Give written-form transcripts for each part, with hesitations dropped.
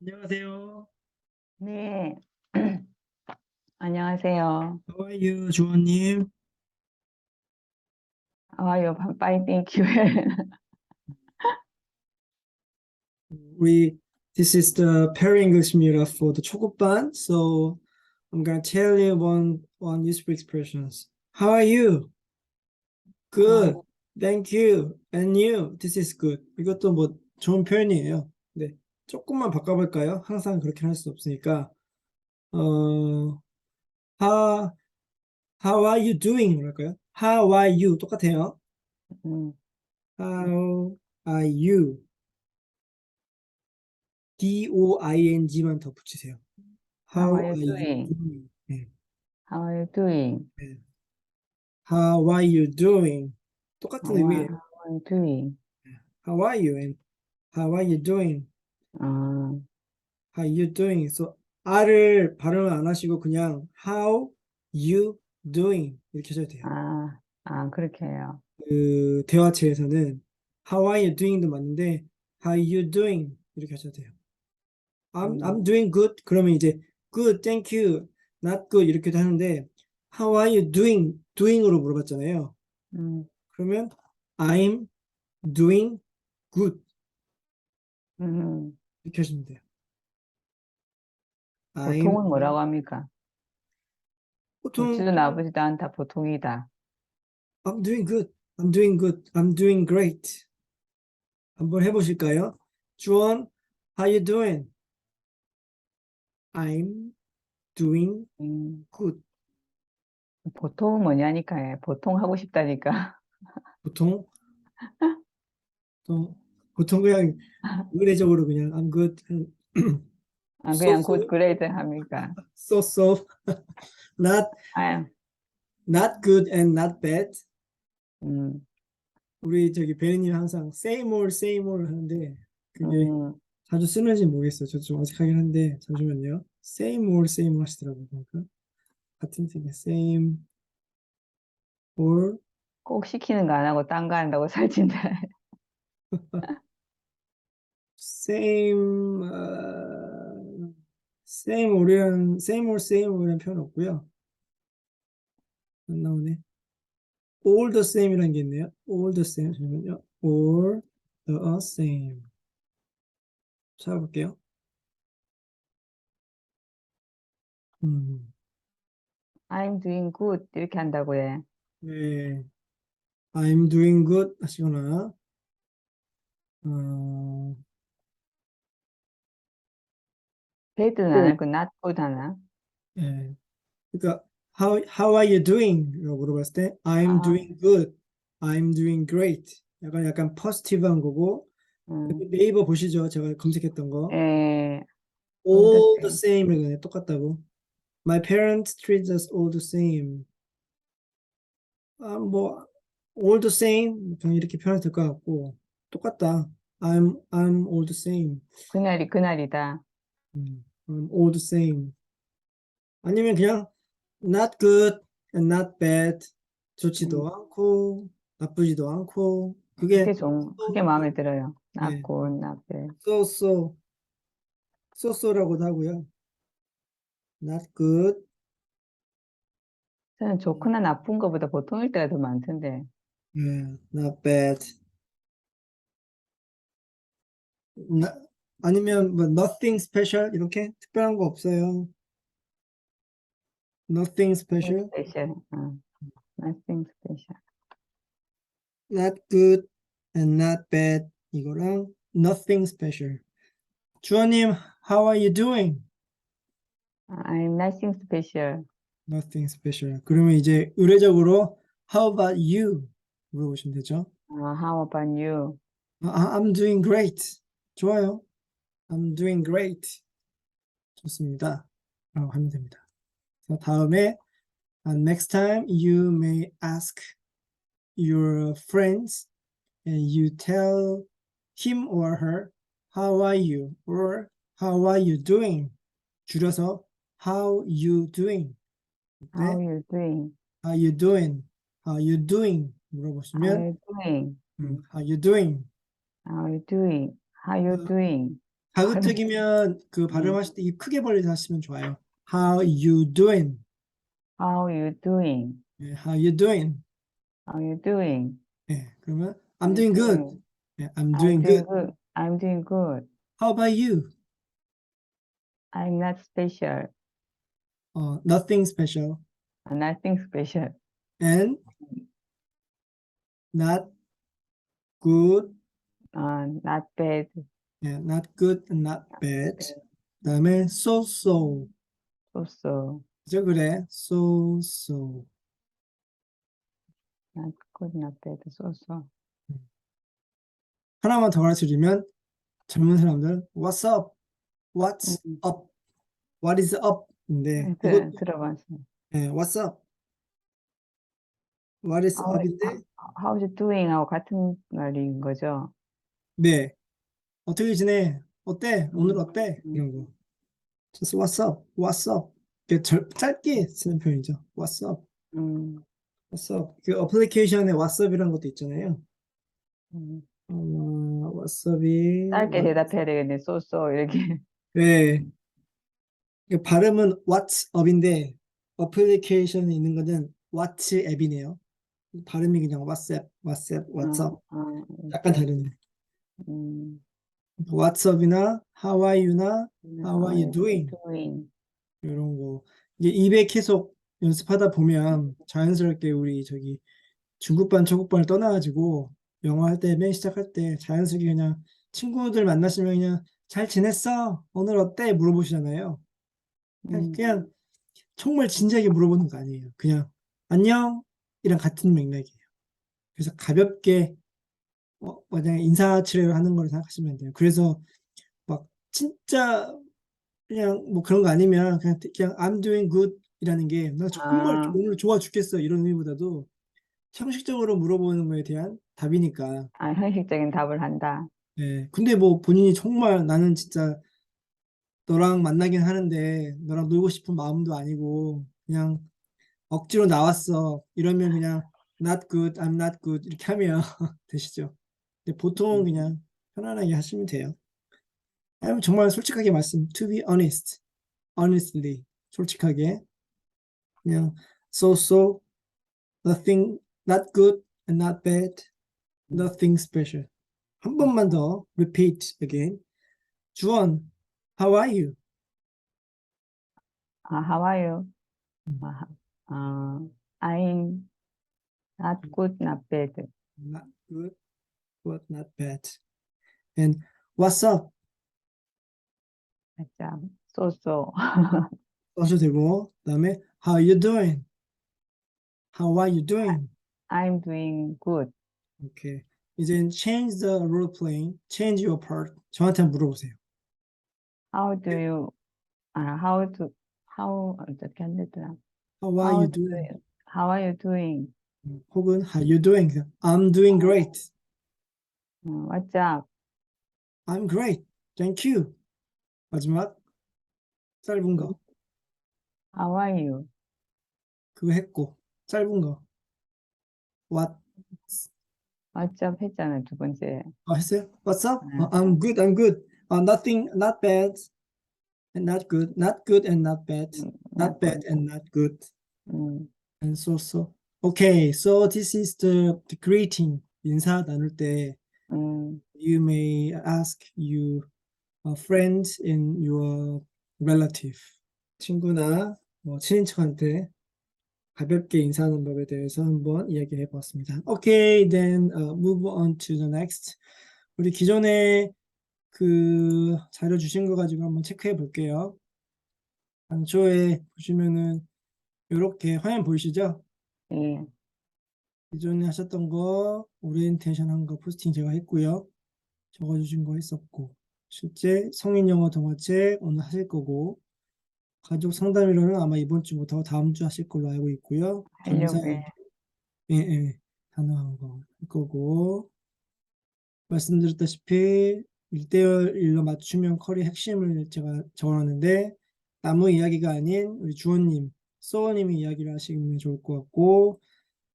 안녕하세요. 네. 안녕하세요. How are you, 주원님? I'm fine, thank you. This is the Perry English meetup for the 초급반. So I'm gonna tell you one useful expressions. How are you? Good. Thank you. And you? This is good. 이것도 뭐 좋은 표현이에요. 네. 조금만 바꿔볼까요? 항상 그렇게 할 수 없으니까. 어, how, how are you doing? 뭐랄까요? How are you? 똑같아요. 음, How are you? DOING만 더 붙이세요. How How are you are you doing? doing? 네, How are you doing? 네. How are you doing? 똑같은 의미예요. How are you doing? How are you? And how are you doing? 아, How are you doing? So R을 발음을 안 하시고 그냥 How you doing 이렇게 하셔도 돼요. 그렇게 해요. 그 대화체에서는 How are you doing도 맞는데 How are you doing 이렇게 하셔도 돼요. I'm doing good. 그러면 이제 good, thank you, not good 이렇게도 하는데 How are you doing? doing으로 물어봤잖아요. 음, 그러면 I'm doing good 음. 이렇게 하시면 돼요. I'm 보통은 뭐라고 합니까? 보통 묻지도 나보지도 않다, 보통이다. I'm doing good, I'm doing good, I'm doing great. 한번 해보실까요? 주원, how you doing? I'm doing 음, good. 보통은 뭐냐니까, 보통 하고 싶다니까. 보통 보통 보통 그냥 의례적으로 그냥 I'm good, so 그냥 so 굿 그레이드 합니까? so so, not 아, not good and not bad. 음, 우리 저기 베리님 항상 same old 하는데 그게 음, 자주 쓰는지 모르겠어요. 저 좀 어색하긴 한데 잠시만요. same old 하시더라고요. 그러니까 같은 팀에 same old 꼭 시키는 거 안 하고 딴 거 한다고 살찐다. same same old이라는 표현 없고요. 안 나오네. all the same이라는 게 있네요. all the same 잠시만요. all the same 찾아볼게요. 음, I'm doing good 이렇게 한다고 해. 네, I'm doing good 하시거나 어, bad는 안 하고 not good 하나? 예. 그러니까 how are you doing? 라고 물어봤을 때 I'm 아, doing good, I'm doing great. 약간 포지티브한 거고 음, 네이버 보시죠. 제가 검색했던 거 에, all the all the same. same 이렇게 똑같다고. My parents treat us all the same. 뭐 all the same 그냥 이렇게 표현이 될 것 같고 똑같다. I'm all the same. 그날이 그날이다. I'm all the same. 아니면 그냥 not good and not bad. 좋지도 음, 않고 나쁘지도 않고 그게 그게 마음에 들어요. not 네, good, not bad. so so라고도 하고요. not good, 저는 좋거나 나쁜 것보다 보통일 때가 더 많던데. 네, not bad. 나, 아니면 뭐 nothing special 이렇게 특별한 거 없어요. nothing nothing special, special. nothing special. not good and not bad 이거랑 nothing special. 주원님, how are you doing? I'm nothing special. Nothing special. 그러면 이제 의례적으로 How about you? 물어보시면 되죠. How about you? I'm doing great. 좋아요. I'm doing great. 좋습니다. 라고 하면 됩니다. 자, 다음에 next time you may ask your friends and you tell him or her how are you or how are you doing? 줄여서 how you doing? How 네? you doing? How you doing? How you doing? How 물어보시면 you doing? how you doing? How you doing? How you 어, doing? 자극적이면 그 발음하실 때 입 크게 벌려서 하시면 좋아요. How you doing? How you doing? 네, how you doing? How you doing? 네, 그러면 How I'm you doing good. doing? 네, I'm I'm doing doing good. good. I'm doing good. How about you? I'm not special. Nothing special. Nothing special. And not good. Not bad. 네, not good and not bad. 그다음에 so. So. 그죠? 그래. So. Not good, not bad. So. 하나만 더 가르쳐주면 젊은 사람들 What's up? What's 음, up? What is up? 인데 이것도 들어봤어. 네, What's up? What is How, up인데 how's you doing? 하고 같은 말인 거죠. 네. 어떻게 지내? 어때? 오늘 음, 어때? 음, 이런 거. Just what's up? What's up? 이게 짧게 쓰는 표현이죠. What's up? 음, What's up? 그 어플리케이션에 What's up이라는 것도 있잖아요. 음. What's up이 짧게 대답해야 되겠네. so, 이렇게. 네. 그 발음은 What's up인데 어플리케이션에 있는 거는 What's app이네요. 발음이 그냥 WhatsApp, What's up. 약간 이렇게. 다르네. 음, What's up이나 How are you나 How how are are you you doing? doing? 이런 거. 이게 입에 계속 연습하다 보면 자연스럽게 우리 저기 중국반, 초급반을 떠나가지고 영어 할 때 맨 시작할 때 자연스럽게 그냥 친구들 만나시면 그냥 잘 지냈어? 오늘 어때? 물어보시잖아요. 그냥 정말 진지하게 물어보는 거 아니에요. 그냥 안녕? 이랑 같은 맥락이에요. 그래서 가볍게 만약에 인사치레를 하는 걸 생각하시면 돼요. 그래서 막 진짜 그냥 뭐 그런 거 아니면 그냥 I'm doing good 이라는 게 나 정말 아, 오늘 좋아 죽겠어 이런 의미보다도 형식적으로 물어보는 거에 대한 답이니까. 현실적인 답을 한다. 예. 근데 뭐 본인이 정말 나는 진짜 너랑 만나긴 하는데 너랑 놀고 싶은 마음도 아니고 그냥 억지로 나왔어. 이러면 그냥 not good, I'm not good 이렇게 하면 되시죠. 근데 보통은 음, 그냥 편안하게 하시면 돼요. 아니면 정말 솔직하게 to be honest, honestly, 솔직하게 그냥 so, nothing, not good and not bad, nothing special. 한 번만 더 repeat again. 주원, how are you? how are you? 아, I'm not good, not bad. Not good, but not bad. And what's up? 자, so. 써도 되고, 그다음에 how you doing? How are you doing? I'm doing good. 오케이. 이제 change the role playing, change your part. 저한테 한번 물어보세요. How do you, 어떻게 안 되더라. How are How you do doing? you, how are you doing? 혹은 how you doing? I'm doing great. What's up? I'm great. Thank you. 마지막 짧은 거. How are you? 그거 했고 짧은 거. What? What's up 했잖아, 두 번째. 했어요? What's up? 응, I'm good. I'm good. Nothing. Not bad. And not good. Not good and not bad. not Not bad good. and not good. 음, And so. Okay. So this is the greeting. 인사 나눌 때 음, you may ask you friends in your relative. 친구나 뭐 친인척한테 가볍게 인사하는 법에 대해서 한번 이야기해 보았습니다. Okay, then move on to the next. 우리 기존에 그 자료 주신 거 가지고 한번 체크해 볼게요. 안초에 보시면은 이렇게 화면 보이시죠? 예, 기존에 하셨던 거 오리엔테이션 한 거 포스팅 제가 했고요. 적어주신 거 했었고 실제 성인 영어 동화책 오늘 하실 거고 가족 상담이론은 아마 이번 주부터 다음 주 하실 걸로 알고 있고요. 하려고 해. 감사의 단어 한 거 할 거고 말씀드렸다시피 1대1로 맞추면 컬이 핵심을 제가 적어놨는데 나무 이야기가 아닌 우리 주원님, 소울님이 이야기를 하시면 좋을 것 같고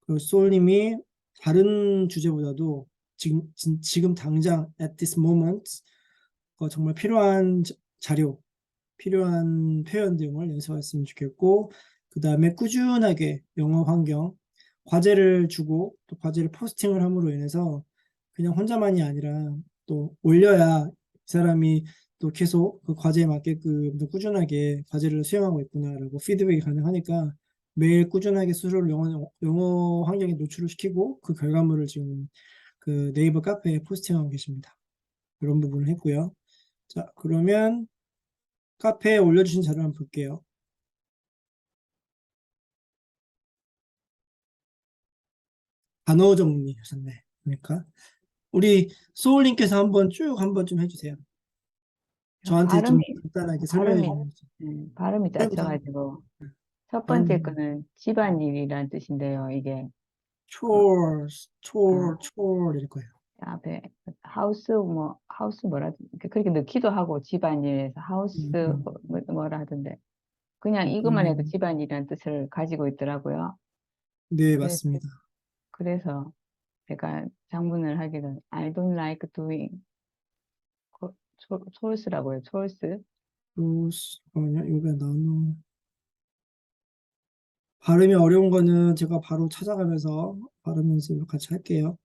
그리고 소울님이 다른 주제보다도 지금 당장 at this moment 정말 필요한 자료, 필요한 표현 등을 연습했으면 좋겠고, 그 다음에 꾸준하게 영어 환경, 과제를 주고 또 과제를 포스팅을 함으로 인해서 그냥 혼자만이 아니라 또 올려야 이 사람이 또 계속 그 과제에 맞게끔 또 꾸준하게 과제를 수행하고 있구나라고 피드백이 가능하니까 매일 꾸준하게 스스로를 영어 환경에 노출을 시키고 그 결과물을 지금 그 네이버 카페에 포스팅하고 계십니다. 이런 부분을 했고요. 자, 그러면 카페에 올려주신 자료 한번 볼게요. 단어 정리하셨네. 그러니까 우리 소울님께서 한번 쭉 한번 좀 해주세요. 저한테 좀 간단하게 설명해 발음이, 주세요. 발음이 처음부터 짜쳐가지고. 첫 번째 발음 거는 집안일이란 뜻인데요. 이게, chores, 아, chore 이럴 거예요. 앞에 하우스 뭐라, 그렇게 넣기도 하고 집안일에서 하우스 음, 뭐라 하던데. 그냥 이것만 해도 음. 집안일이라는 뜻을 가지고 있더라고요. 네, 그래서, 맞습니다. 그래서 제가 장문을 하기는 I don't like doing chorus라고 해요. chores. 잠깐만요. 여기가 나오는 발음이 어려운 거는 제가 바로 찾아가면서 발음 연습을 같이 할게요.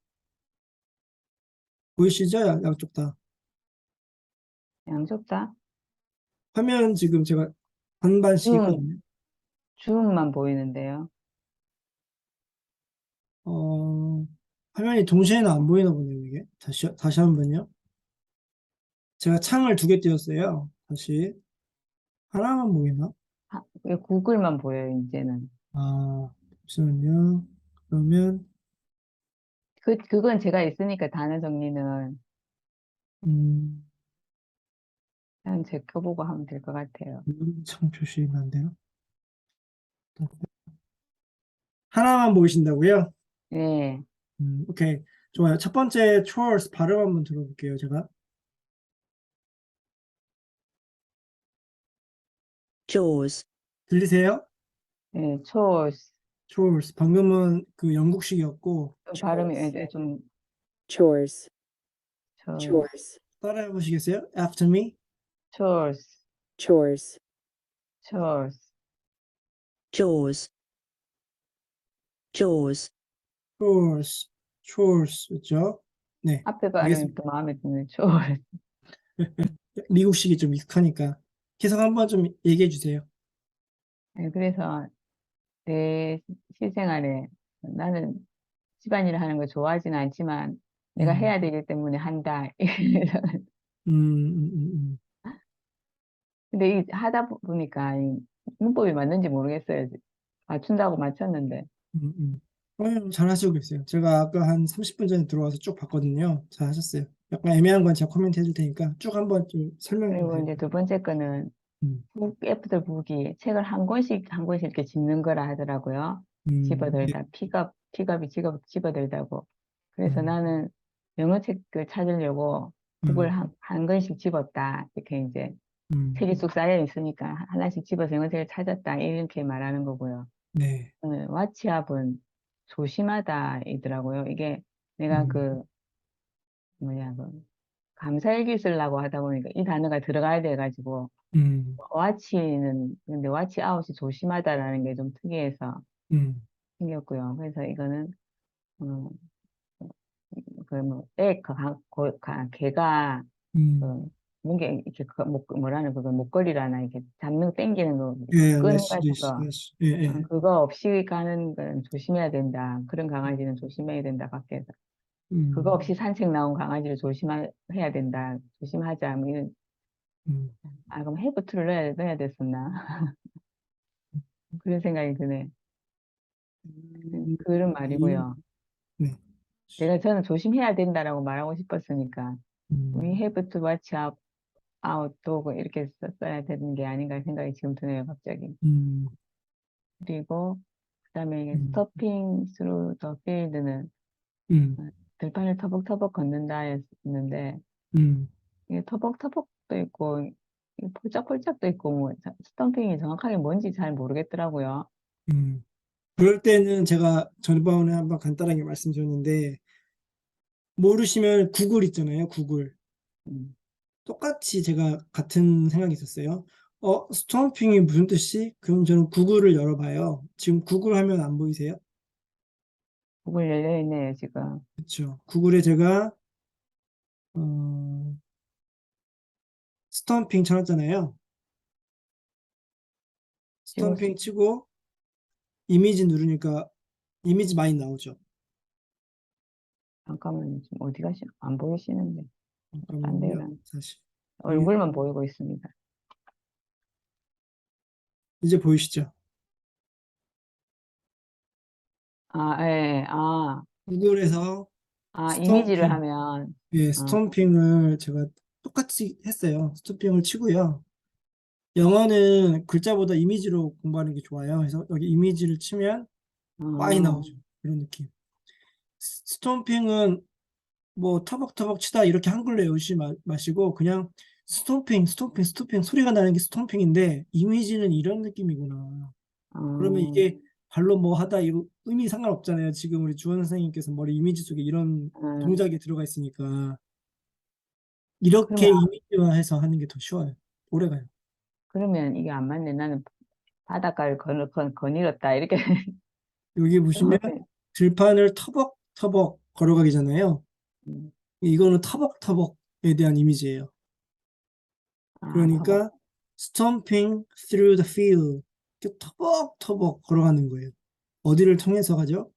보이시죠? 양쪽 다. 양쪽 다 화면 지금 제가 반반씩 줌, 있거든요. 줌만 보이는데요. 어, 화면이 동시에는 안 보이나 보네요, 이게. 다시 한 번요. 제가 창을 두 개 띄웠어요. 다시. 하나만 보이나? 왜 구글만 보여요, 이제는. 아, 잠시만요. 그러면, 그건 제가 있으니까 단어 정리는 음, 그냥 제 거 보고 하면 될 것 같아요. 창 표시가 안 돼요? 하나만 보이신다고요? 네, 오케이. 좋아요. 첫 번째 chores 발음 한번 들어볼게요, 제가. Jaws, 들리세요? 네, chores. chores. 방금은 그 영국식이었고, 발음이 좀, chores, chores, chores, 따라해 보시겠어요? After me. chores, chores, chores. Jaws, Jaws, chores. chores. 그죠? 네. 앞에 발음이 알겠습니다. 또 마음에 드는 chores. 미국식이 좀 익숙하니까. 계속 한번 좀 얘기해 주세요. 네, 그래서 내 실생활에 나는 집안일을 하는 걸 좋아하지는 않지만 내가 음, 해야 되기 때문에 한다. 음, 음, 음, 근데 하다 보니까 이 문법이 맞는지 모르겠어요. 맞춘다고 맞췄는데. 잘하시고 계세요. 제가 아까 한 30분 전에 들어와서 쭉 봤거든요. 잘하셨어요. 약간 애매한 건 제가 코멘트 해줄 테니까 쭉 한번 좀 설명해 그리고 보세요. 이제 두 번째 거는 음, 애프터 북이 책을 한 권씩 한 권씩 이렇게 집는 거라 하더라고요. 네, 집어들다 픽업이 집어들다고. 그래서 음, 나는 영어 책을 찾으려고 북을 음, 한 권씩 집었다. 이렇게 이제 음, 책이 쑥 쌓여 있으니까 하나씩 집어서 영어 책을 찾았다. 이렇게 말하는 거고요. 네, 와치압은 조심하다이더라고요. 이게 내가 음, 그 뭐냐 그 감사일기 쓰려고 하다 보니까 이 단어가 들어가야 돼가지고 음, 와치는 근데 와치 아웃이 조심하다라는 게 좀 특이해서 음, 생겼고요. 그래서 이거는 어, 개가 음. 그 목에 이렇게 뭐라는 그거 목걸이라나 이렇게 잡는 당기는 거 예, 끈 레시, 같은 레시, 거 레시. 예, 예. 그거 없이 가는 건 조심해야 된다. 그런 강아지는 조심해야 된다. 밖에서 그거 음, 없이 산책 나온 강아지를 조심해야 된다. 조심하자. 뭐 이런 음, 그럼 해부투를 넣어야 됐었나? 그런 생각이 드네. 그런 말이고요. 네, 저는 조심해야 된다라고 말하고 싶었으니까 we 음, have to watch out dog 이렇게 써야 되는 게 아닌가 생각이 지금 드네요, 갑자기. 음, 그리고 그다음에 이게 음, stopping through the field는 음, 들판을 터벅터벅 걷는다였는데 음, 이게 터벅터벅도 있고 이게 폴짝폴짝도 있고 뭐 스탬핑이 정확하게 뭔지 잘 모르겠더라고요. 음. 그럴 때는 제가 전번에 한번 간단하게 말씀드렸는데, 모르시면 구글 있잖아요, 구글. 음. 똑같이 제가 같은 생각이 있었어요. 스톰핑이 무슨 뜻이? 그럼 저는 구글을 열어봐요. 지금 구글 화면 안 보이세요? 구글 열려 있네요, 지금. 그렇죠. 구글에 제가 어, 스톰핑 쳐놨잖아요. 지금 스톰핑 치고 이미지 누르니까 이미지 많이 나오죠. 잠깐만요. 지금 어디 안 보이시는데. 딴 잠깐만요. 데는 다시 얼굴만 보이고 있습니다. 이제 보이시죠? 아, 예, 예. 구글에서 이미지를 스톰핑, 하면, 예, 아, 스톰핑을 제가 똑같이 했어요. 스톰핑을 치고요. 영어는 글자보다 이미지로 공부하는 게 좋아요. 그래서 여기 이미지를 치면 많이 아, 나오죠. 이런 느낌. 스톰핑은 뭐 터벅터벅 치다 이렇게 한글로 외우지 마시고 그냥 스톰핑 소리가 나는 게 스톰핑인데 이미지는 이런 느낌이구나. 그러면 아, 이게 발로 뭐 하다 이거 의미 상관없잖아요. 지금 우리 주원 선생님께서 머리 이미지 속에 이런 아, 동작이 들어가 있으니까 이렇게 그러면, 이미지화해서 하는 게 더 쉬워요. 오래가요. 그러면 이게 안 맞네. 나는 바닷가를 거닐었다. 이렇게. 여기 보시면 들판을 터벅터벅 걸어가기잖아요. 음, 이거는 터벅터벅에 대한 이미지예요. 터벅. 그러니까 stomping through the field 이렇게 터벅터벅 걸어가는 거예요. 어디를 통해서 가죠?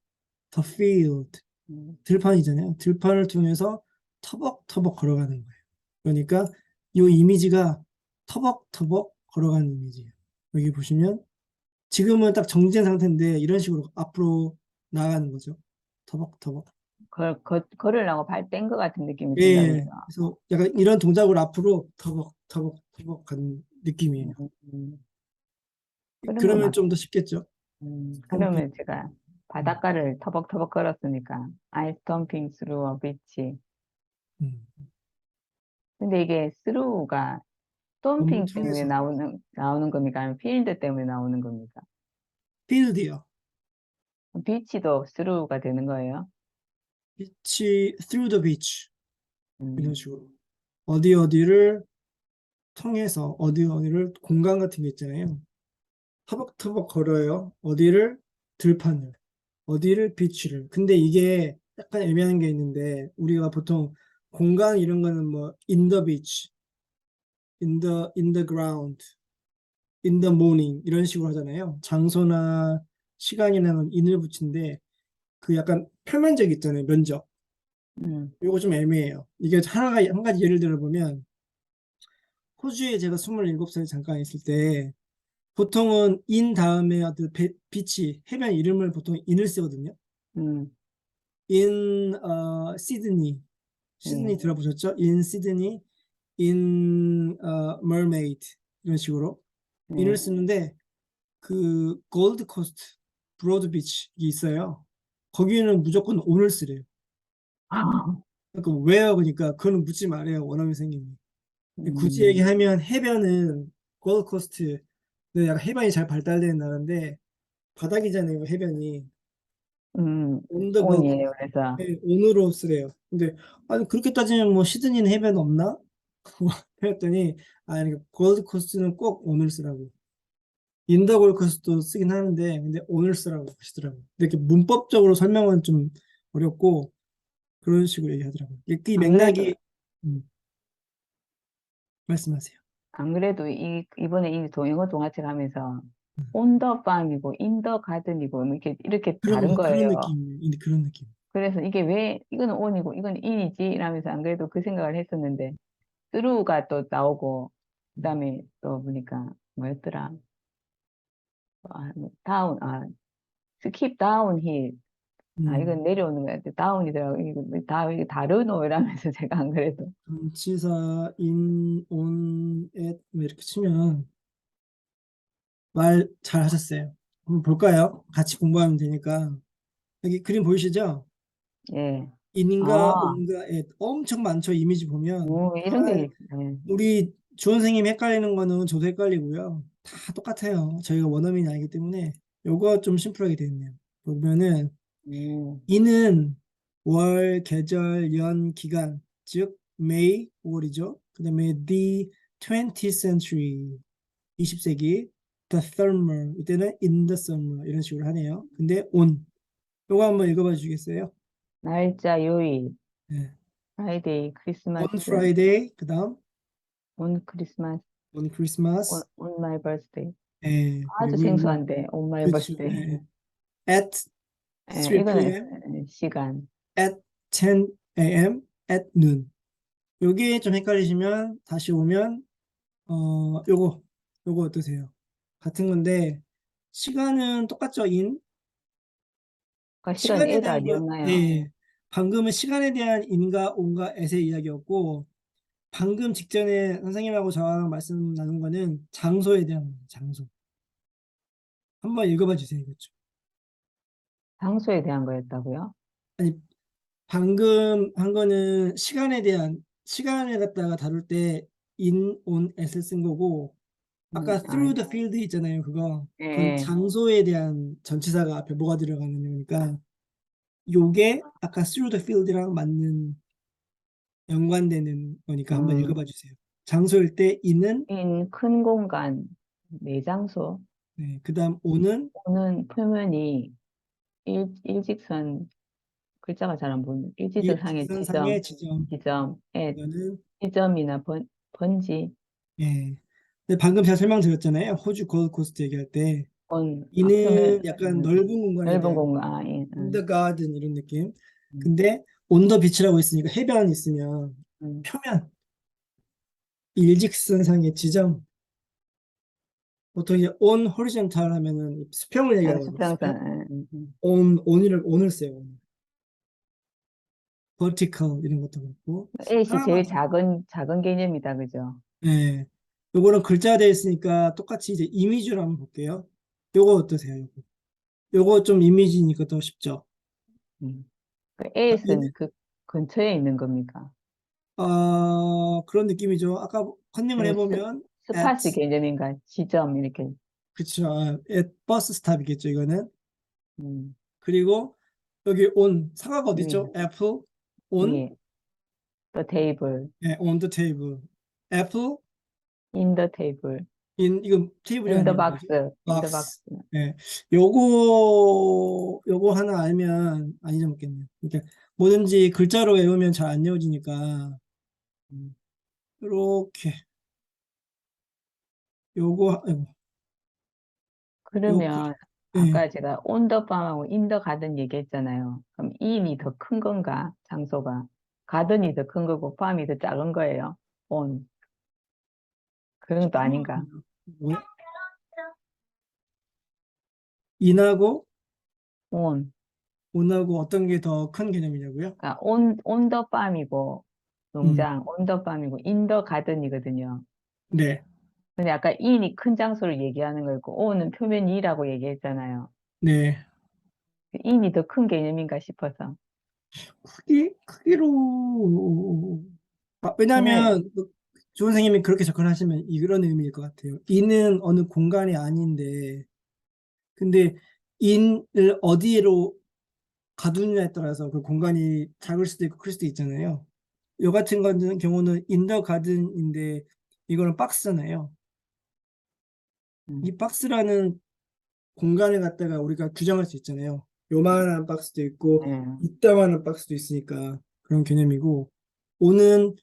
The field 음, 들판이잖아요. 들판을 통해서 터벅터벅 걸어가는 거예요. 그러니까 이 이미지가 터벅터벅 걸어가는 이미지예요. 여기 보시면 지금은 딱 정지된 상태인데 이런 식으로 앞으로 나가는 거죠. 터벅터벅. 걸으려고 발 뗀 것 같은 느낌이 든답니다. 예. 그래서 약간 이런 동작으로 앞으로 터벅터벅 가는 느낌이에요. 음, 그러면 그러면 좀 더 쉽겠죠? 스톰핑. 그러면 제가 음, 바닷가를 터벅터벅 걸었으니까 I stomping through a beach. 음. 근데 이게 through가 너무 스톰핑 때문에 통해서 나오는 겁니까? 아니면 필드 때문에 나오는 겁니까? 필드요. 비치도 through가 되는 거예요? beach, through the beach 이런 음, 식으로 어디 어디를 통해서 어디 어디를 공간 같은 게 있잖아요. 터벅터벅 걸어요. 어디를 들판을 어디를 비치를. 근데 이게 약간 애매한 게 있는데 우리가 보통 공간 이런 거는 뭐 in the beach, in the ground, in the morning 이런 식으로 하잖아요. 장소나 시간이나 건 in을 붙이는데 그 약간 표면적 있잖아요. 면적. 음, 이거 좀 애매해요. 이게 한 가지 예를 들어보면 호주에 제가 27살에 잠깐 있을 때 보통은 인 다음에 어떤 비치 해변 이름을 보통 인을 쓰거든요. 음, 인 시드니 예. 들어보셨죠? 인 시드니 인 머메이드 이런 식으로 인을 예. 쓰는데 그 골드 코스트 브로드 비치 있어요. 거기는 무조건 온을 쓰래요. 그러니까 왜요? 그러니까 그거는 묻지 말아요. 원어민 선생님이. 굳이 음, 얘기하면 해변은 골드 코스트 약간 해변이 잘 발달된 나라인데 바닥이잖아요. 해변이 온더 골드 온이에요. 그래서, 온으로 쓰래요. 근데 아니 그렇게 따지면 뭐 시드니는 해변 없나? 그랬더니 아니 골드 코스트는 꼭 온을 쓰라고. 인더 골드 코스트도 쓰긴 하는데 근데 온을 쓰라고 하시더라고요. 근데 이렇게 문법적으로 설명은 좀 어렵고 그런 식으로 얘기하더라고요. 이 안 그래도, 맥락이 음, 말씀하세요. 안 그래도 이번에 이 영어 동화책 하면서 on the farm이고 in the garden이고 이렇게 다른 그런 거예요. 느낌이에요. 그런 느낌. 그래서 이게 왜 이거는 on이고 이거는 in이지 이러면서 안 그래도 그 생각을 했었는데 through가 또 나오고 음, 그다음에 또 보니까 뭐였더라? down, skip down hill. 이건 음. 내려오는 거야. 다운이더라고. 이게 다르노 이러면서 제가 안 그래도. 전치사 in, on, at 뭐 이렇게 치면 말 잘하셨어요. 한번 볼까요? 같이 공부하면 되니까. 여기 그림 보이시죠? 예. in과 아, on과 at 엄청 많죠. 이미지 보면. 이런 게, 우리 주원 선생님 헷갈리는 거는 저도 헷갈리고요. 다 똑같아요. 저희가 원어민이 아니기 때문에 요거 좀 심플하게 되어 있네요. 보면은 음, 이는 월, 계절, 연, 기간 즉 May, 5월이죠. 그다음에 the 20th century 20세기 the summer 이때는 in the summer 이런 식으로 하네요. 근데 on 요거 한번 읽어봐 주시겠어요? 날짜, 요일, 네. 프라이데이, 크리스마스, on Friday 그다음 온 크리스마스, on Christmas on my birthday. 예, 아주 그리고 뭐 생소한데, on my 그렇죠. birthday. 예. at 예, 3 이거는 p.m. 시간. at 10 a.m. at noon 요게 좀 헷갈리시면 다시 오면 요거 어떠세요? 같은 건데 시간은 똑같죠? in 그러니까 시간 시간에 애가 대한 거 아니었나요? 예. 방금은 시간에 대한 in과 on과 at의 이야기였고 방금 직전에 선생님하고 저랑 말씀 나눈 거는 장소에 대한 거예요. 장소. 한번 읽어봐 주세요. 이거죠. 장소에 대한 거였다고요? 아니 방금 한 거는 시간을 갖다가 다룰 때 in, on, at을 쓴 거고 아까 아, through the field 있잖아요. 그건 예. 장소에 대한 전치사가 앞에 뭐가 들어가는 거니까 요게 아까 through the field랑 맞는 연관되는 거니까 한번 음, 읽어봐 주세요. 장소일 때 in은 in 큰 공간, 내 장소. 네, 그다음 on은 오는 표면이 일직선, 글자가 잘 안 보이네. 일직선상의 직선상의 지점 지점에 이거는 지점이나 번지, 예. 근데 방금 제가 설명드렸잖아요. 호주 골드코스트 얘기할 때 표면, 이는 약간 넓은 공간에 넓은 대한 공간, in the garden 이런 느낌. 음, 근데 on the beach라고 있으니까 해변 있으면 음. 표면 일직선상의 지점 보통 이제 on horizontal 하면은 수평을 얘기하거든요. 수평. 수평선, on을 써요. vertical 이런 것도 그렇고 A시 하나만 제일 더. 작은 개념이다, 그죠? 예. 요거는 글자가 되어 있으니까 똑같이 이제 이미지로 한번 볼게요. 요거 어떠세요? 요거 좀 이미지니까 더 쉽죠? 그 얘는 A는 그 근처에 있는 겁니까? 그런 느낌이죠. 아까 컨닝을 그리고 해보면 스팟이 at 개념인가? 지점, 이렇게. 그쵸. at 버스 스탑이겠죠. 이거는. 음, 그리고 여기 on 사과가 어디 위에, 있죠? apple on 위에. The table, 예, on the table. apple in the table, in 이건 테이블이 in the 아니고 box, 뭐지? in the box. box. 예. 요거 하나 알면 안 잊어먹겠네요. 그러니까 뭐든지 글자로 외우면 잘 안 외워지니까 이렇게 아이고, 요 글, 그러면 예. 아까 제가 on the farm하고 in the garden 얘기했잖아요. 그럼 in이 더 큰 건가? 장소가. garden이 더 큰 거고 farm이 더 작은 거예요. on. 그런 것도 아닌가? 뭐야? 인하고 on. 온하고 어떤 게 더 큰 개념이냐고요? 그러니까 on the farm이고 음, 농장, on the farm이고 in the garden이거든요. 네, 근데 아까 in이 큰 장소를 얘기하는 거고 on은 표면 이라고 얘기했잖아요. 네. in이 더 큰 개념인가 싶어서. 크기로 그냥 왜냐하면 좋은 선생님이 그렇게 접근하시면 이런 의미일 것 같아요. 인은 어느 공간이 아닌데 근데 인을 어디로 가두느냐에 따라서 그 공간이 작을 수도 있고 클 수도 있잖아요. 요 같은 경우는 인더 가든인데 이거는 박스잖아요. 음, 이 박스라는 공간을 갖다가 우리가 규정할 수 있잖아요. 요만한 박스도 있고 예. 이따만한 박스도 있으니까 그런 개념이고 오는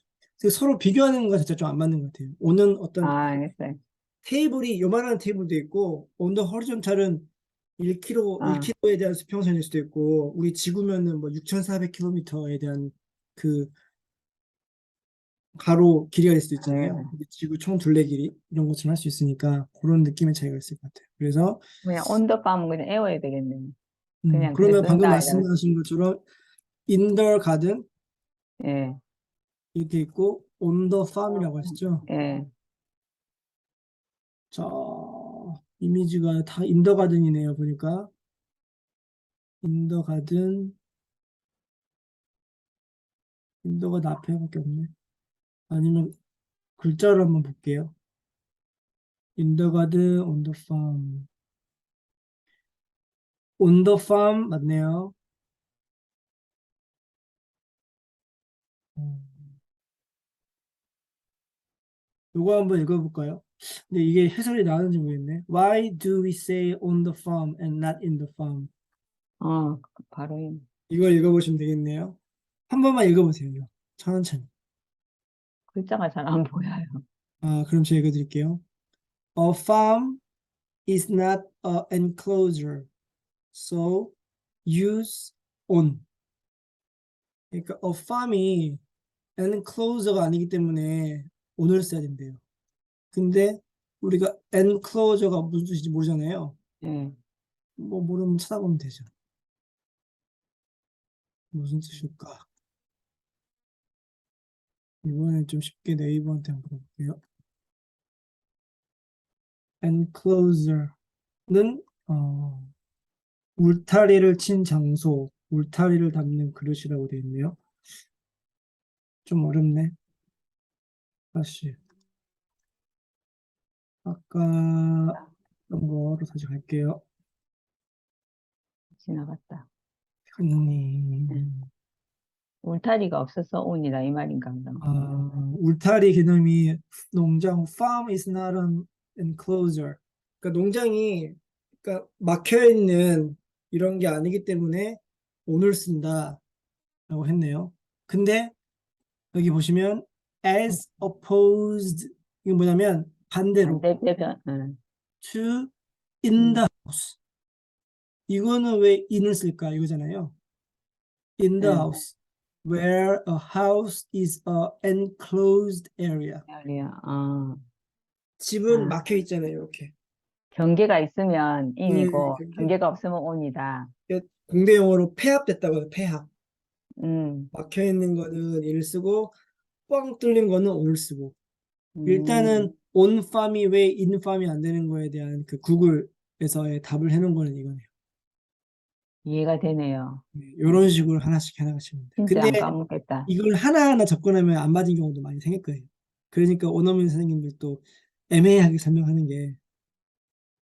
서로 비교하는 것 자체가 좀 안 맞는 것 같아요. 오는 어떤 아, 알겠어요. 테이블이 요만한 테이블도 있고 온더 허리존탈은 아, 1km에 대한 수평선일 수도 있고 우리 지구면은 뭐 6,400km에 대한 그 가로 길이가 될 수도 있잖아요. 예. 근데 지구 총 둘레 길이 이런 것처럼 할 수 있으니까 그런 느낌의 차이가 있을 것 같아요. 그래서 그냥 on the farm 그냥 애워야 되겠네요. 그냥 그래 그러면 방금 쓴다 아니라. 말씀하신 것처럼 인더 가든 예, 이렇게 있고 on the farm이라고 하시죠. 예. 자, 이미지가 다 인더 가든이네요. 보니까 인더 가든 인더가 앞에밖에 없네. 아니면 글자로 한번 볼게요. In the garden, on the farm. On the farm 맞네요. 음, 요거 한번 읽어볼까요? 근데 이게 해설이 나오는지 모르겠네. Why do we say on the farm and not in the farm? 바로 이걸 읽어보시면 되겠네요. 한 번만 읽어보세요. 이거. 천천히. 글자가 잘 안 보여요. 그럼 제가 읽어드릴게요. A farm is not an enclosure, so use on. 그러니까 a farm이 enclosure가 아니기 때문에 on을 써야 된대요. 근데 우리가 enclosure가 무슨 뜻인지 모르잖아요. 예. 뭐 모르면 찾아보면 되죠. 무슨 뜻일까? 이번엔 좀 쉽게 네이버한테 한번 물어볼게요. enclosure는 울타리를 친 장소, 울타리를 담는 그릇이라고 되어 있네요. 좀 어렵네. 다시 아까 했던 거로 다시 갈게요. 지나갔다. 형님. 울타리가 없어서 온이다 이 말인가 그럼. 울타리 개념이 농장 farm is not an enclosure. 그러니까 농장이 그러니까 막혀 있는 이런 게 아니기 때문에 on을 쓴다라고 했네요. 근데 여기 보시면 as opposed 이게 뭐냐면 반대로 반대편. to in the house. 이거는 왜 in을 쓸까 이거잖아요. In the 응. house where a house is a enclosed area. area. 집은 아. 막혀 있잖아요, 이렇게. 경계가 있으면 네, in이고 경계. 경계가 없으면 on이다. 공대 용어로 폐합됐다고 해요, 폐합. 음. 막혀 있는 거는 in을 쓰고 뻥 뚫린 거는 on을 쓰고. 음. 일단은 on farm이 왜 in farm이 안 되는 거에 대한 그 구글에서의 답을 해놓은 거는 이거네요. 이해가 되네요. 이런 식으로 하나씩 해나가시면 돼요. 진짜 근데 안 까먹겠다. 이걸 하나하나 접근하면 안 맞은 경우도 많이 생길 거예요. 그러니까 원어민 선생님들도 애매하게 설명하는 게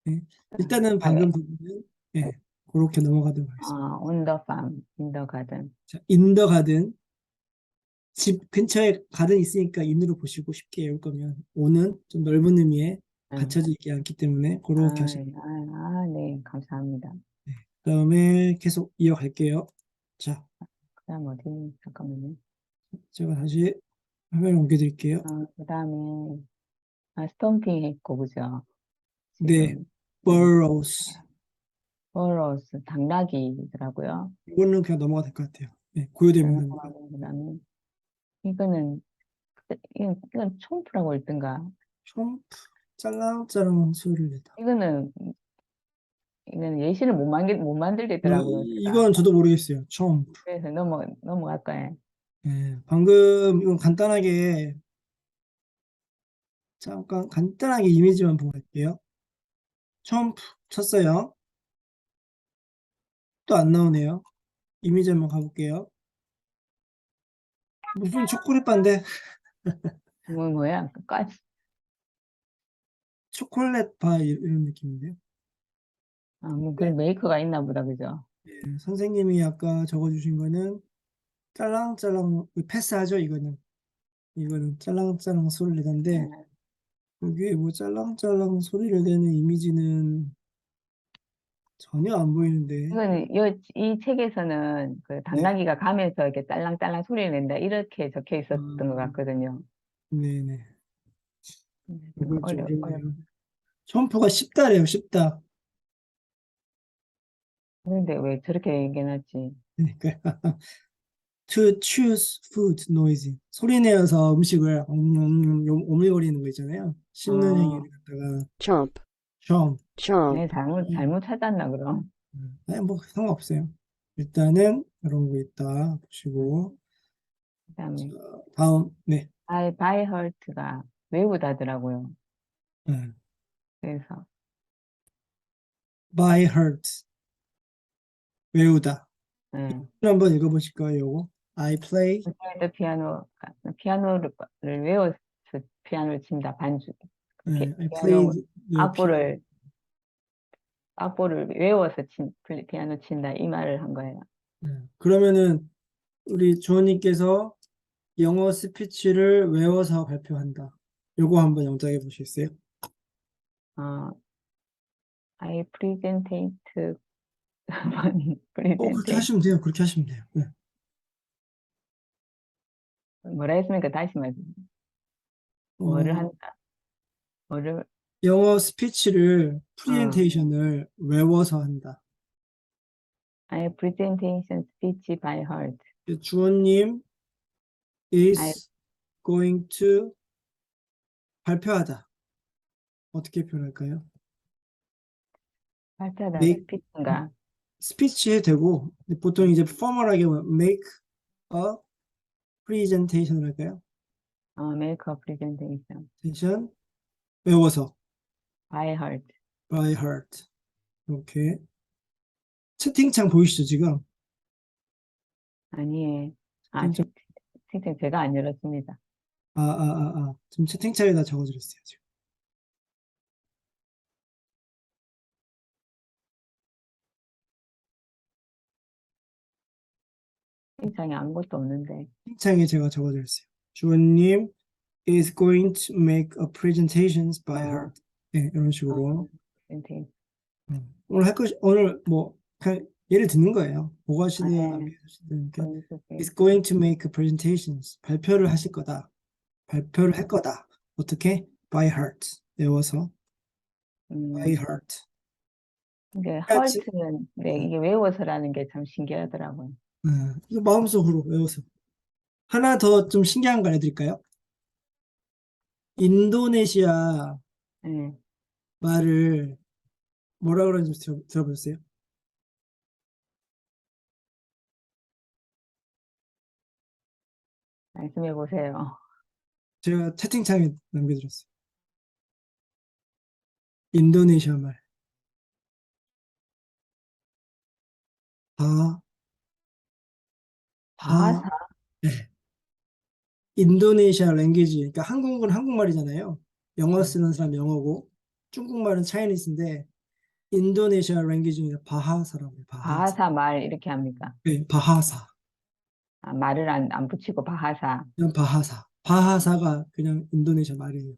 예. 일단은 방금 부분은 예, 그렇게 넘어가도록 하겠습니다. on the farm, in the garden. 자, 인더 가든 집 근처에 가든 있으니까 인으로 보시고 쉽게 외울 거면 오는 좀 넓은 의미에 갖춰져 있지 않기 때문에 그렇게 하시면 돼요. 네, 감사합니다. 그다음에 계속 이어갈게요. 자, 그다음 어디? 잠깐만요. 제가 다시 화면 옮겨드릴게요. 그다음에 스톰핑 했고 그죠? 네, 지금 burrows. burrows 당나귀더라고요. 이거는 그냥 넘어가 될 것 같아요. 네, 고유대명사입니다. 그다음에 이거는 이건 촘프라고 읽든가. 좀 짤랑짤랑 소리를 내다. 이거는 예시를 못 만들겠더라고요. 제가. 이건 저도 모르겠어요. 처음. 그래서 넘어갈 거예요. 예, 방금 이건 간단하게 잠깐 간단하게 이미지만 보고 갈게요. 처음 쳤어요. 또 안 나오네요. 이미지 한번 가볼게요. 무슨 초콜릿 바인데 뭐야? 끝까지. 초콜릿 바 이런 느낌인데요. 그런 메이커가 있나 보다, 그죠? 예, 선생님이 아까 적어주신 거는 짤랑짤랑 패스하죠. 이거는 짤랑짤랑 소리를 내는데 여기 뭐 짤랑짤랑 소리를 내는 이미지는 전혀 안 보이는데. 이거는 이 책에서는 그 당나귀가 가면서 이렇게 딸랑딸랑 소리를 낸다 이렇게 적혀 있었던 것 같거든요. 네네. 이건 좀 어렵. 어렵네요. 점프가 쉽다래요. 쉽다. 그런데 왜 저렇게 얘기해놨지? 그러니까 to choose food noise 소리 내어서 음식을 오물거리는 거 있잖아요. 씹는 행위를 갖다가 chomp, 좀 chomp, 네, 잘못 찾았나 그럼? 뭐 상관없어요. 일단은 이런 거 있다 보시고 그다음에 다음 네. by heart가 외우다더라고요. 네. 그래서 by heart 외우다. 네. 한번 읽어보실까요? 요거 I play 피아노를 외워서 피아노를 친다 반주. I 피아노 played the piano. 악보를 외워서 피아노 친다 이 말을 한 거예요. 그러면은 우리 주원님께서 영어 스피치를 외워서 발표한다. 요거 한번 영작해 보시겠어요? 어, I presentate, 그렇게 presentate, 하시면 돼요. 그렇게 하시면 돼요. 네. 뭐라 했습니까? 다시 말씀. 뭐를 어, 한다. 뭐를, 영어 스피치를, 어, 프리젠테이션을 외워서 한다. I presentation speech by heart. 주원님 I is going to 발표하다. 어떻게 표현할까요? 발표하다 make 스피치인가? 스피치 해도 되고 근데 보통 이제 포멀하게 make a presentation 할까요? Make a presentation presentation 외워서 by heart. by heart. 이렇게 채팅창 보이시죠 지금? 아니에요. 채팅창 채팅 제가 안 열었습니다. 지금 채팅창에다 적어드렸어요 지금. 채팅창에 아무것도 없는데. 채팅창에 제가 적어드렸어요. 주원님 is going to make a presentations by 어, heart. 네, 이런 식으로. presentation. 오늘 할 것이 오늘 뭐 그냥 예를 듣는 거예요. 보고 하시든 안 네, 하시든 그러니까 going to be. is going to make presentations 발표를 하실 거다. 발표를 할 거다. 어떻게? By heart 외워서 by 음, heart. 이게 같이 heart는 네, 이게 외워서라는 게 참 신기하더라고요. 이거 마음속으로 외워서. 하나 더 좀 신기한 거 알려드릴까요? 인도네시아 네, 말을 뭐라 그러는지 들어보셨어요? 말씀해 보세요. 제가 채팅창에 남겨드렸어요. 인도네시아 말. 바, 바, 바하사. 네. 인도네시아 랭귀지, 그러니까 한국은 한국말이잖아요. 영어 음, 쓰는 사람 영어고, 중국말은 차이니스인데, 인도네시아 랭귀지는 바하사라고 해요. 바하사. 바하사 말 이렇게 합니까? 네, 바하사. 아, 말을 안 붙이고 바하사. 그냥 바하사. 바하사가 그냥 인도네시아 말이에요.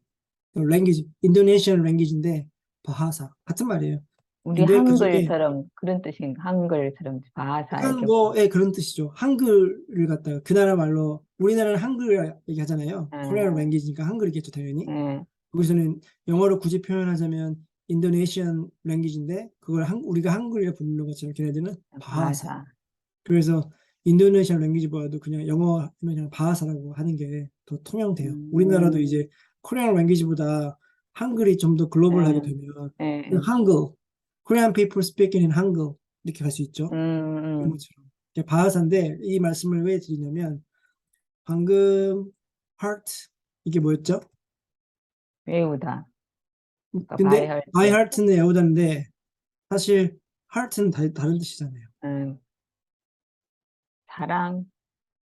랭귀지, 인도네시안 랭귀지인데, 바하사. 같은 말이에요. 우리 근데 그 중에, 한글처럼 그런 뜻인가? 한글처럼 바하사 약간 이렇게. 뭐, 예, 그런 뜻이죠. 한글을 갖다가 그 나라 말로, 우리나라는 한글 얘기하잖아요. 예, 코리안 랭귀지니까 한글이겠죠, 당연히. 예. 거기서는 영어로 굳이 표현하자면 인도네시안 랭귀지인데 그걸 우리가 한글이라 부르는 것처럼 걔네들은 바하사. 바하사. 그래서 인도네시안 랭귀지보다도 그냥 영어 하면 그냥 바하사라고 하는 게 더 통용돼요. 우리나라도 음, 이제 코리안 랭귀지보다 한글이 좀 더 글로벌하게 예, 되면 예, 그냥 예. 한글, Korean people speaking in 한글 이렇게 갈 수 있죠. 그런 음. 것처럼. 이게 바하사인데 이 말씀을 왜 드리냐면 방금 heart 이게 뭐였죠? 외우다. 그러니까 근데 by 바이헐트. heart는 외우다인데 사실 heart는 다른 뜻이잖아요. 음, 사랑,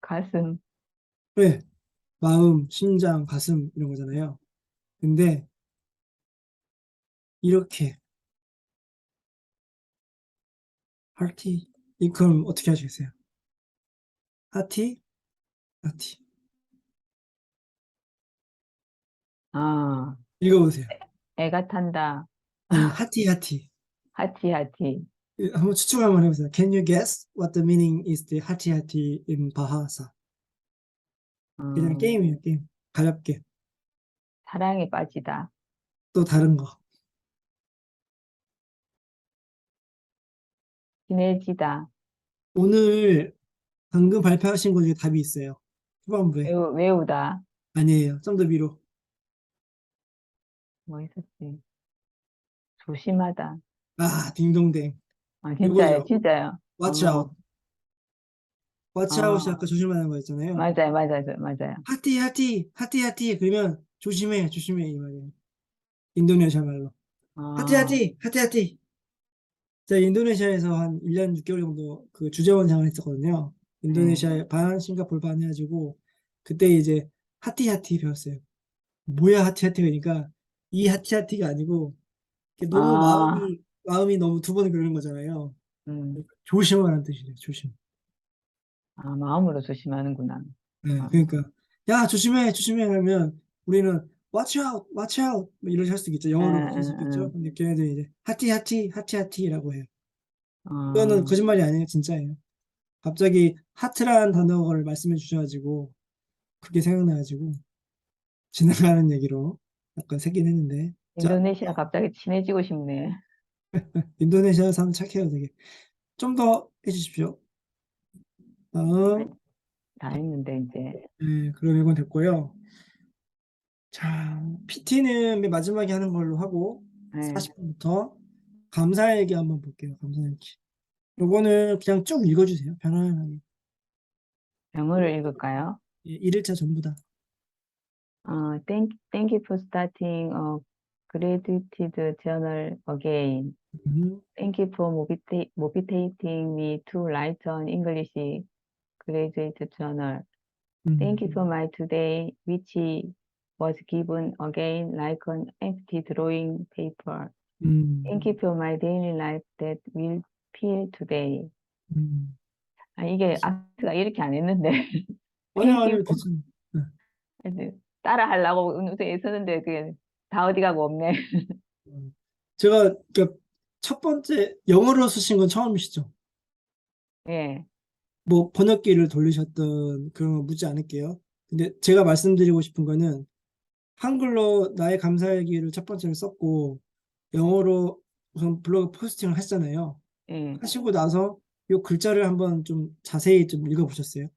가슴. 왜? 마음, 심장, 가슴 이런 거잖아요. 근데 이렇게 hearty 그럼 어떻게 하시겠어요? hearty, hearty 아, 읽어보세요. 애가 탄다. 아니 hearty, hearty 하티, 하티. 한번 추측 한번 해보세요. Can you guess what the meaning is the hearty, hearty in Bahasa? 그냥 음, 게임이에요, 게임. 가볍게. 사랑에 빠지다. 또 다른 거. 친해지다. 오늘 방금 발표하신 것 중에 답이 있어요. 후반부에. 외우다. 아니에요. 좀 더 위로. 뭐 있었지? 조심하다. 딩동댕. 아, 진짜요, 이거죠. 진짜요. Watch out. Watch out이 어, 아까 조심하는 거였잖아요. 맞아요, 맞아요, 맞아요. 하티, 하티, 하티, 하티. 그러면 조심해, 조심해. 이 말이에요. 인도네시아 말로. 하티, 어, 하티, 하티, 하티. 제가 인도네시아에서 한 1년 6개월 정도 그 주재원장을 했었거든요. 네. 인도네시아에 반, 싱가포르 반 해가지고 그때 이제 하티, 하티 배웠어요. 뭐야, 하티, 하티. 그러니까 이 하티, 하티가 아니고 이게 너무 아, 마음이 너무 두 번 그러는 거잖아요. 음, 조심하라는 뜻이에요. 조심. 마음으로 조심하는구나. 네, 아, 그러니까 야 조심해 조심해 하면 우리는 watch out, watch out 뭐 이렇게 할 수 있겠죠. 영어로 그렇게 할 수 있겠죠. 근데 걔네들 이제 하티 하티 하티 하티라고 해요. 이거는 거짓말이 아니에요, 진짜예요. 갑자기 하트라는 단어를 말씀해 주셔가지고 그게 생각나가지고 지나가는 얘기로 약간 새긴 했는데 자 인도네시아 갑자기 친해지고 싶네. 인도네시아 사람 착해요, 되게. 좀 더 해주십시오. 다음 다 했는데 이제 네, 그럼 이건 됐고요. 자, PT는 맨 마지막에 하는 걸로 하고 네. 40분부터 감사 얘기 한번 볼게요. 감사 얘기. 요거는 그냥 쭉 읽어주세요. 편안하게. 영어를 읽을까요? 예, 1일차 전부 다. Thank you for starting a gratitude journal again. 음, Thank you for motivating me to write an English graduate journal. Thank you for my today, which was given again like an empty drawing paper. Thank you 음, for my daily life that will feel today. 음. 이게 아트가 이렇게 안 했는데 아니요, Thank you 아니요, for 괜찮아요. 네. 따라 하려고 운동에 있었는데 그게 다 어디 가고 없네. 제가 그러니까 첫 번째 영어로 쓰신 건 처음이시죠? 예. 뭐 번역기를 돌리셨던 그런 거 묻지 않을게요. 근데 제가 말씀드리고 싶은 거는 한글로 나의 감사 얘기를 첫 번째로 썼고 영어로 우선 블로그 포스팅을 하시잖아요. 예. 하시고 나서 요 글자를 한번 좀 자세히 좀 읽어보셨어요?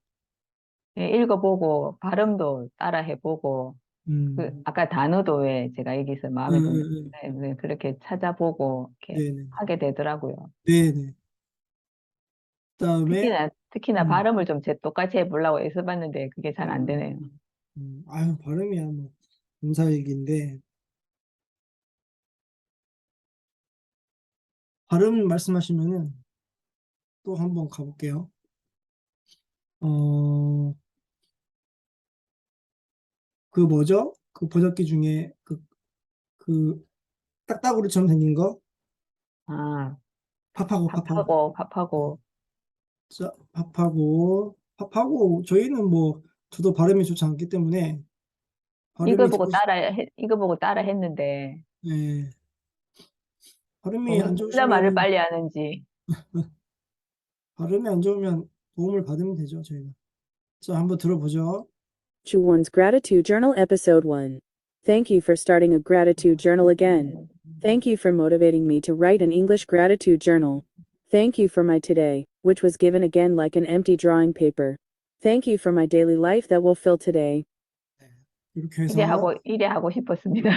예, 읽어보고 발음도 따라 해보고 음, 아까 단어도 왜 제가 여기서 마음에 든다 네, 그렇게 찾아보고 이렇게 네네, 하게 되더라고요. 네네. 그다음에 특히나 음, 발음을 좀 똑같이 해보려고 애써봤는데 그게 잘 안 되네요. 아유 발음이야 뭐 감사 얘기인데 발음 말씀하시면은 또 한번 가볼게요. 어, 그 뭐죠? 그 번역기 중에 그 딱따구리처럼 생긴 거? 아, 파파고. 팝하고 자, 밥하고 저희는 뭐 저도 발음이 좋지 않기 때문에 발음이 듣고 싶, 이거 보고 따라 했는데 네, 발음이 너무 안 진짜 말을 좋으시면은 빨리 하는지. 발음이 안 좋으면 도움을 받으면 되죠, 저희가. 자, 한번 들어보죠. Chuan's Gratitude Journal Episode 1. Thank you for starting a gratitude journal again. Thank you for motivating me to write an English gratitude journal. Thank you for my today, which was given again like an empty drawing paper. Thank you for my daily life that will fill today. 이렇게 해서 이래 하고 싶었습니다.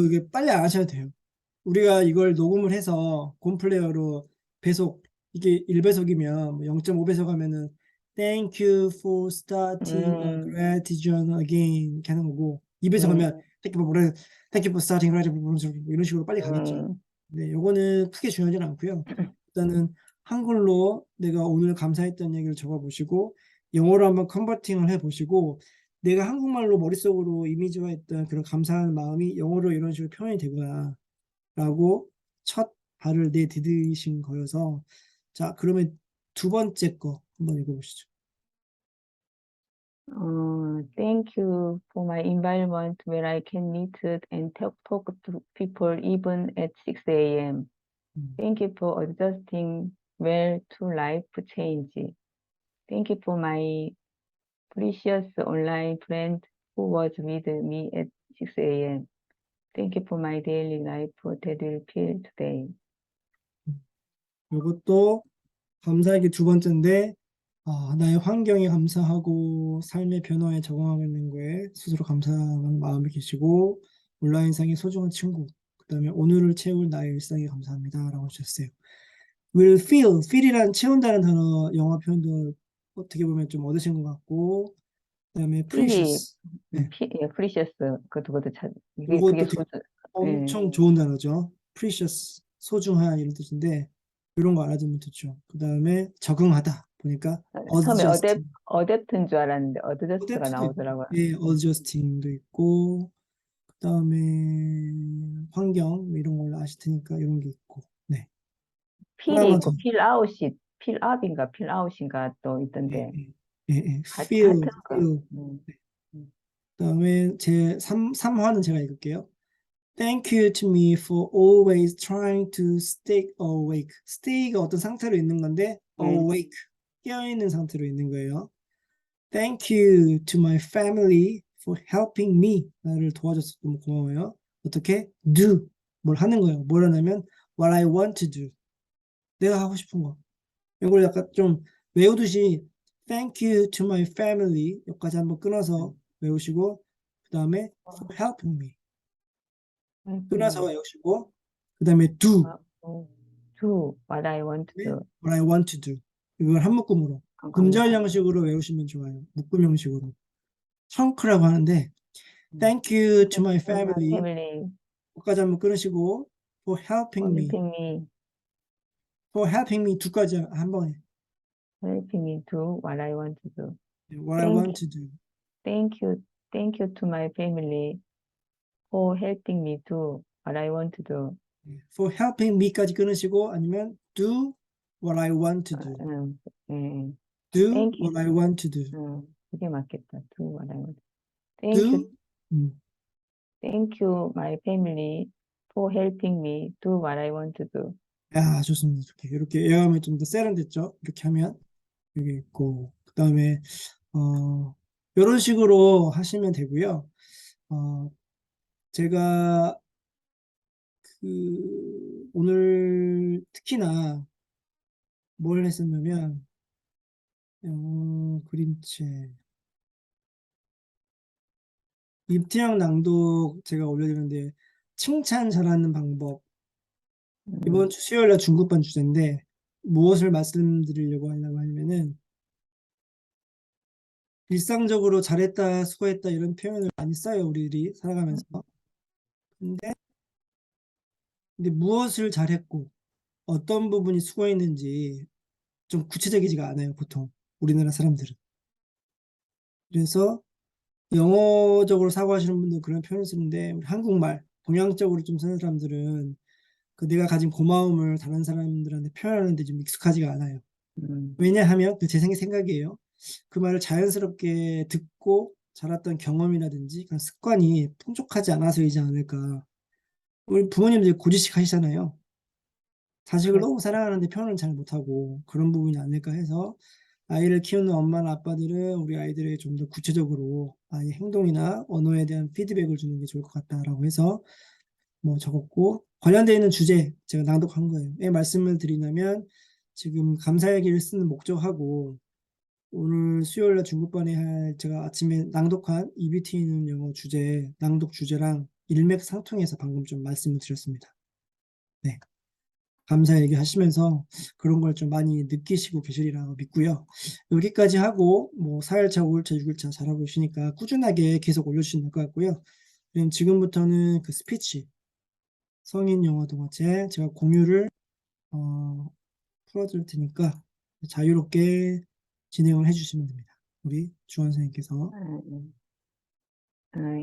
이게 빨리 안 하셔도 돼요. 우리가 이걸 녹음을 해서 곰플레어로 배속 이게 1배속이면 0.5배속 하면은 Thank you for starting a 음, gratitude again 이렇게 하는 거고 2배속 음, 하면 Thank you for starting gratitude 이런 식으로 빨리 가겠죠. 음. 네, 요거는 크게 중요하진 않고요. 일단은 한글로 내가 오늘 감사했던 얘기를 적어보시고 영어로 한번 컨버팅을 해보시고 내가 한국말로 머릿속으로 이미지화했던 그런 감사하는 마음이 영어로 이런 식으로 표현이 되구나 라고 첫 발을 내디디신 거여서 자 그러면 두 번째 거 한번 읽어보시죠. Thank you for my environment where I can meet and talk to people even at 6 a.m. 음, Thank you for adjusting well to life change. Thank you for my precious online friend who was with me at 6 a.m. Thank you for my daily life that will feel today. 이것도 감사하기 두 번째인데 나의 환경에 감사하고 삶의 변화에 적응하는 거에 스스로 감사하는 마음이 계시고 온라인상의 소중한 친구 그다음에 오늘을 채울 나의 일상에 감사합니다라고 하셨어요. feel이란 채운다는 단어 영어 표현도 어떻게 보면 좀 얻으신 것 같고 그다음에 필이 precious 네, precious 그것도 참 그게 요것도 되게 소주 예. 엄청 좋은 단어죠. precious 소중한 이런 뜻인데 이런 거 알아두면 좋죠. 그다음에 적응하다 보니까 처음에 adjust 어댑트인 줄 알았는데 어드저스트가 adapt도 있고 나오더라고요. 예, adjusting도 있고 그다음에 환경 뭐 이런 걸로 아실 테니까 이런 게 있고 네 필이 하나만 더 있고 필업인가 필아웃인가 또 예, 있던데 예, 예, 예. 같은 거. feel 음. 그다음에 제 3화는 제가 읽을게요. Thank you to me for always trying to stay awake. Stay가 어떤 상태로 있는 건데 awake, 깨어있는 상태로 있는 거예요. Thank you to my family for helping me. 나를 도와줘서 너무 고마워요. 어떻게? Do. 뭘 하는 거예요. 뭘 하냐면 what I want to do. 내가 하고 싶은 거. 이걸 약간 좀 외우듯이 Thank you to my family. 여기까지 한번 끊어서 외우시고 그 다음에 for helping me. 끊어서 외우시고 그 다음에 do. Do what I want to do. what I want to do. 이걸 한 묶음으로. 분절 형식으로 외우시면 좋아요. 묶음 형식으로. 청크라고 하는데 Thank you to my family. family 여기까지 한번 끊으시고 for helping me. helping me, for helping me 두까지 한 번에. helping me do what I want to do. what I want to do. Thank you to my family for helping me do what I want to do. for helping me까지 끊으시고 아니면 do what I want to do. do Thank you. what I want to do. 그게 맞겠다. Do what I want. Thank do you. Thank you, my family, for helping me do what I want to do. 야, 좋습니다. 이렇게 외우면 좀 더 세련됐죠? 이렇게 하면 여기 있고 그 다음에 이런 식으로 하시면 되고요. 제가 오늘 특히나 뭘 했었냐면 그림책 입티형 낭독 제가 올려드렸는데 칭찬 잘하는 방법 이번 주 수요일날 중급반 주제인데 무엇을 말씀드리려고 하려고 하면은 일상적으로 잘했다 수고했다 이런 표현을 많이 써요 우리들이 살아가면서. 근데 무엇을 잘했고 어떤 부분이 수고했는지 좀 구체적이지가 않아요 보통 우리나라 사람들은. 그래서 영어적으로 사고하시는 분들은 그런 표현을 쓰는데 우리 한국말 동양적으로 좀 쓰는 사람들은 그 내가 가진 고마움을 다른 사람들한테 표현하는데 좀 익숙하지가 않아요. 왜냐하면 제 생각이에요. 그 말을 자연스럽게 듣고 자랐던 경험이라든지 그런 습관이 풍족하지 않아서이지 않을까. 우리 부모님들 고지식 하시잖아요. 자식을 너무 사랑하는데 표현을 잘 못하고 그런 부분이 아닐까 해서 아이를 키우는 엄마나 아빠들은 우리 아이들에게 좀 더 구체적으로 아이의 행동이나 언어에 대한 피드백을 주는 게 좋을 것 같다라고 해서 뭐 적었고 관련되어 있는 주제 제가 낭독한 거예요. 왜 말씀을 드리냐면 지금 감사일기를 쓰는 목적하고 오늘 수요일날 중급반에 할 제가 아침에 낭독한 EBT는 영어 주제 낭독 주제랑 일맥상통해서 방금 좀 말씀을 드렸습니다. 네. 감사일기 하시면서 그런 걸 좀 많이 느끼시고 계시리라고 믿고요. 여기까지 하고 뭐 4일차, 5일차, 6일차 잘하고 계시니까 꾸준하게 계속 올려주시면 될 것 같고요. 그럼 지금부터는 그 스피치 성인 영어 동화책 제가 공유를 풀어줄 테니까 자유롭게 진행을 해주시면 됩니다. 우리 주원 선생님께서.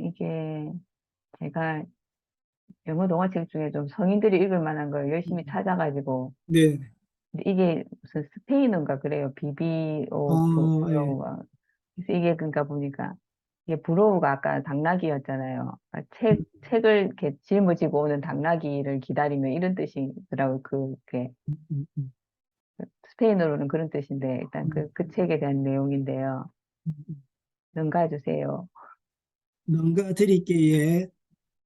이게 제가 영어 동화책 중에 좀 성인들이 읽을 만한 걸 열심히 찾아가지고 네. 근데 이게 무슨 스페인어인가 그래요. 비비오 예. 브로우가. 그래서 이게 그러니까 보니까 이게 브로우가 아까 당나귀였잖아요. 그러니까 책을 이렇게 짊어지고 오는 당나귀를 기다리며 이런 뜻이더라고요. 그게 스페인어로는 그런 뜻인데 일단 그 책에 대한 내용인데요. 넘가 주세요. 넘가 드릴게요.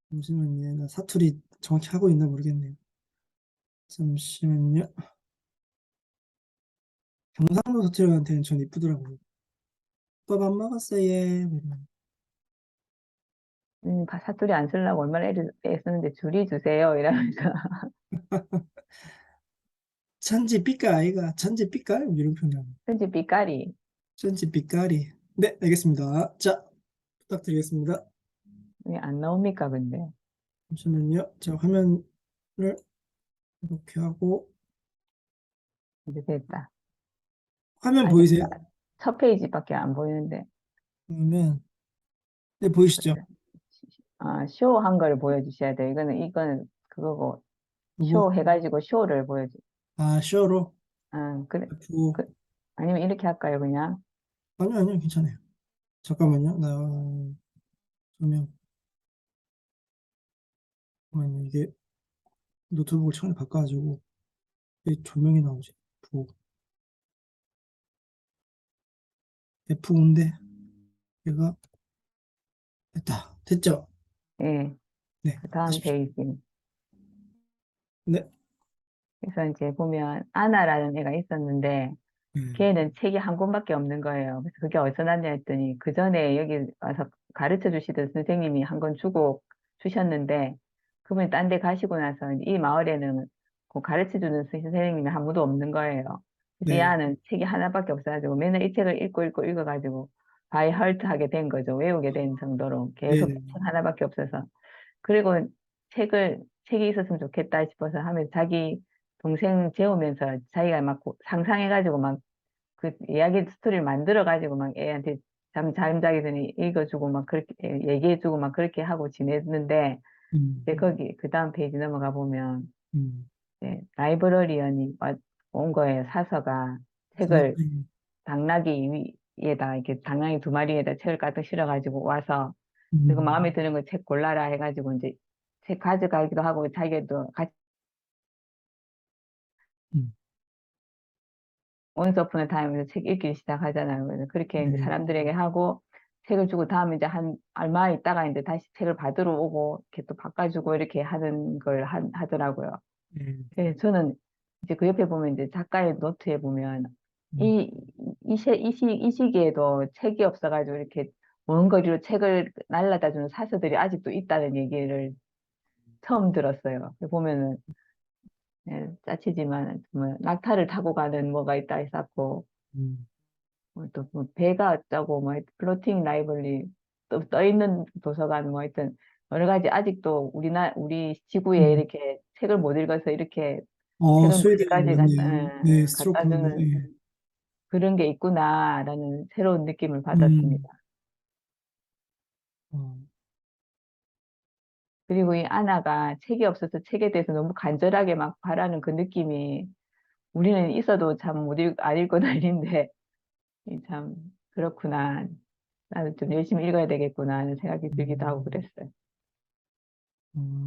잠시만요. 나 사투리 정확히 하고 있나 모르겠네요. 잠시만요. 경상도 사투리한테는 전 이쁘더라고요. 오빠 밥 먹었어요. 사투리 안 쓰려고 얼마나 애쓰는데 줄이 주세요. 이러면서. 천지 삐까 아이가 천지 삐까 이런 표현. 편지 삐까리. 천지 삐까리. 네, 알겠습니다. 자, 부탁드리겠습니다. 왜 안 나옵니까, 근데? 잠시만요. 제가 화면을 이렇게 하고 이제 됐다. 화면 아니, 보이세요? 첫 페이지밖에 안 보이는데. 그러면 네, 보이시죠? 쇼한 걸 보여주셔야 돼요. 이거는 그거고, 쇼 해가지고 쇼를 보여줘. 쇼로? 그래. 부... 아니면 이렇게 할까요, 그냥? 아니요, 괜찮아요. 잠깐만요. 조명. 잠깐만요. 이게 노트북을 처음에 바꿔가지고 왜 조명이 나오지? F5인데 얘가 됐죠? 예, 네, 그 다음 하십시오. 페이지. 네. 그래서 이제 보면 아나라는 애가 있었는데 걔는 책이 한 권밖에 없는 거예요. 그래서 그게 어디서 났냐 했더니 그 전에 여기 와서 가르쳐 주시던 선생님이 한 권 주고 주셨는데 그분이 딴 데 가시고 나서 이 마을에는 그 가르쳐 주는 선생님이 아무도 없는 거예요. 그래서 이 네. 아는 책이 하나밖에 없어가지고 맨날 이 책을 읽고 읽어가지고 바이 헐트 하게 된 거죠. 외우게 된 정도로 계속 네. 책 하나밖에 없어서. 그리고 책이 있었으면 좋겠다 싶어서 하면서 자기 동생 재우면서 자기가 막 상상해가지고 막 그 이야기 스토리를 만들어가지고 막 애한테 잠자기 전에 읽어주고 막 그렇게 얘기해주고 막 그렇게 하고 지냈는데 이제 거기 그 다음 페이지 넘어가 보면 이제 라이브러리언이 온 거예요. 사서가 책을 당나귀 위에다 이렇게 당나귀 두 마리에다 책을 가득 실어가지고 와서 그리고 마음에 드는 거 책 골라라 해가지고 이제 책 가져가기도 하고 자기도 같이 원스 어폰 타임에서 책 읽기 시작하잖아요. 그래서 그렇게 이제 사람들에게 하고 책을 주고 다음에 이제 한 얼마 있다가 이제 다시 책을 받으러 오고 이렇게 또 바꿔주고 이렇게 하는 걸 하더라고요. 그래서 저는 이제 그 옆에 보면 이제 작가의 노트에 보면 이 시기에도 책이 없어가지고 이렇게 먼 거리로 책을 날라다 주는 사서들이 아직도 있다는 얘기를 처음 들었어요. 보면은 짜치지만 뭐 낙타를 타고 가는 뭐가 있다 했었고 또뭐 배가 어쩌고 뭐 플로팅 라이브러리 또 떠 있는 도서관 뭐 하여튼 여러 가지 아직도 우리 지구에 이렇게 책을 못 읽어서 이렇게 책을 못 스웨덴 가지 맞네요. 네, 갖다 스트로크인데. 주는 그런 게 있구나라는 새로운 느낌을 받았습니다. 그리고 이 아나가 책이 없어서 책에 대해서 너무 간절하게 막 바라는 그 느낌이 우리는 있어도 참 안 읽고 다니는데 참 그렇구나. 나는 좀 열심히 읽어야 되겠구나 하는 생각이 들기도 하고 그랬어요.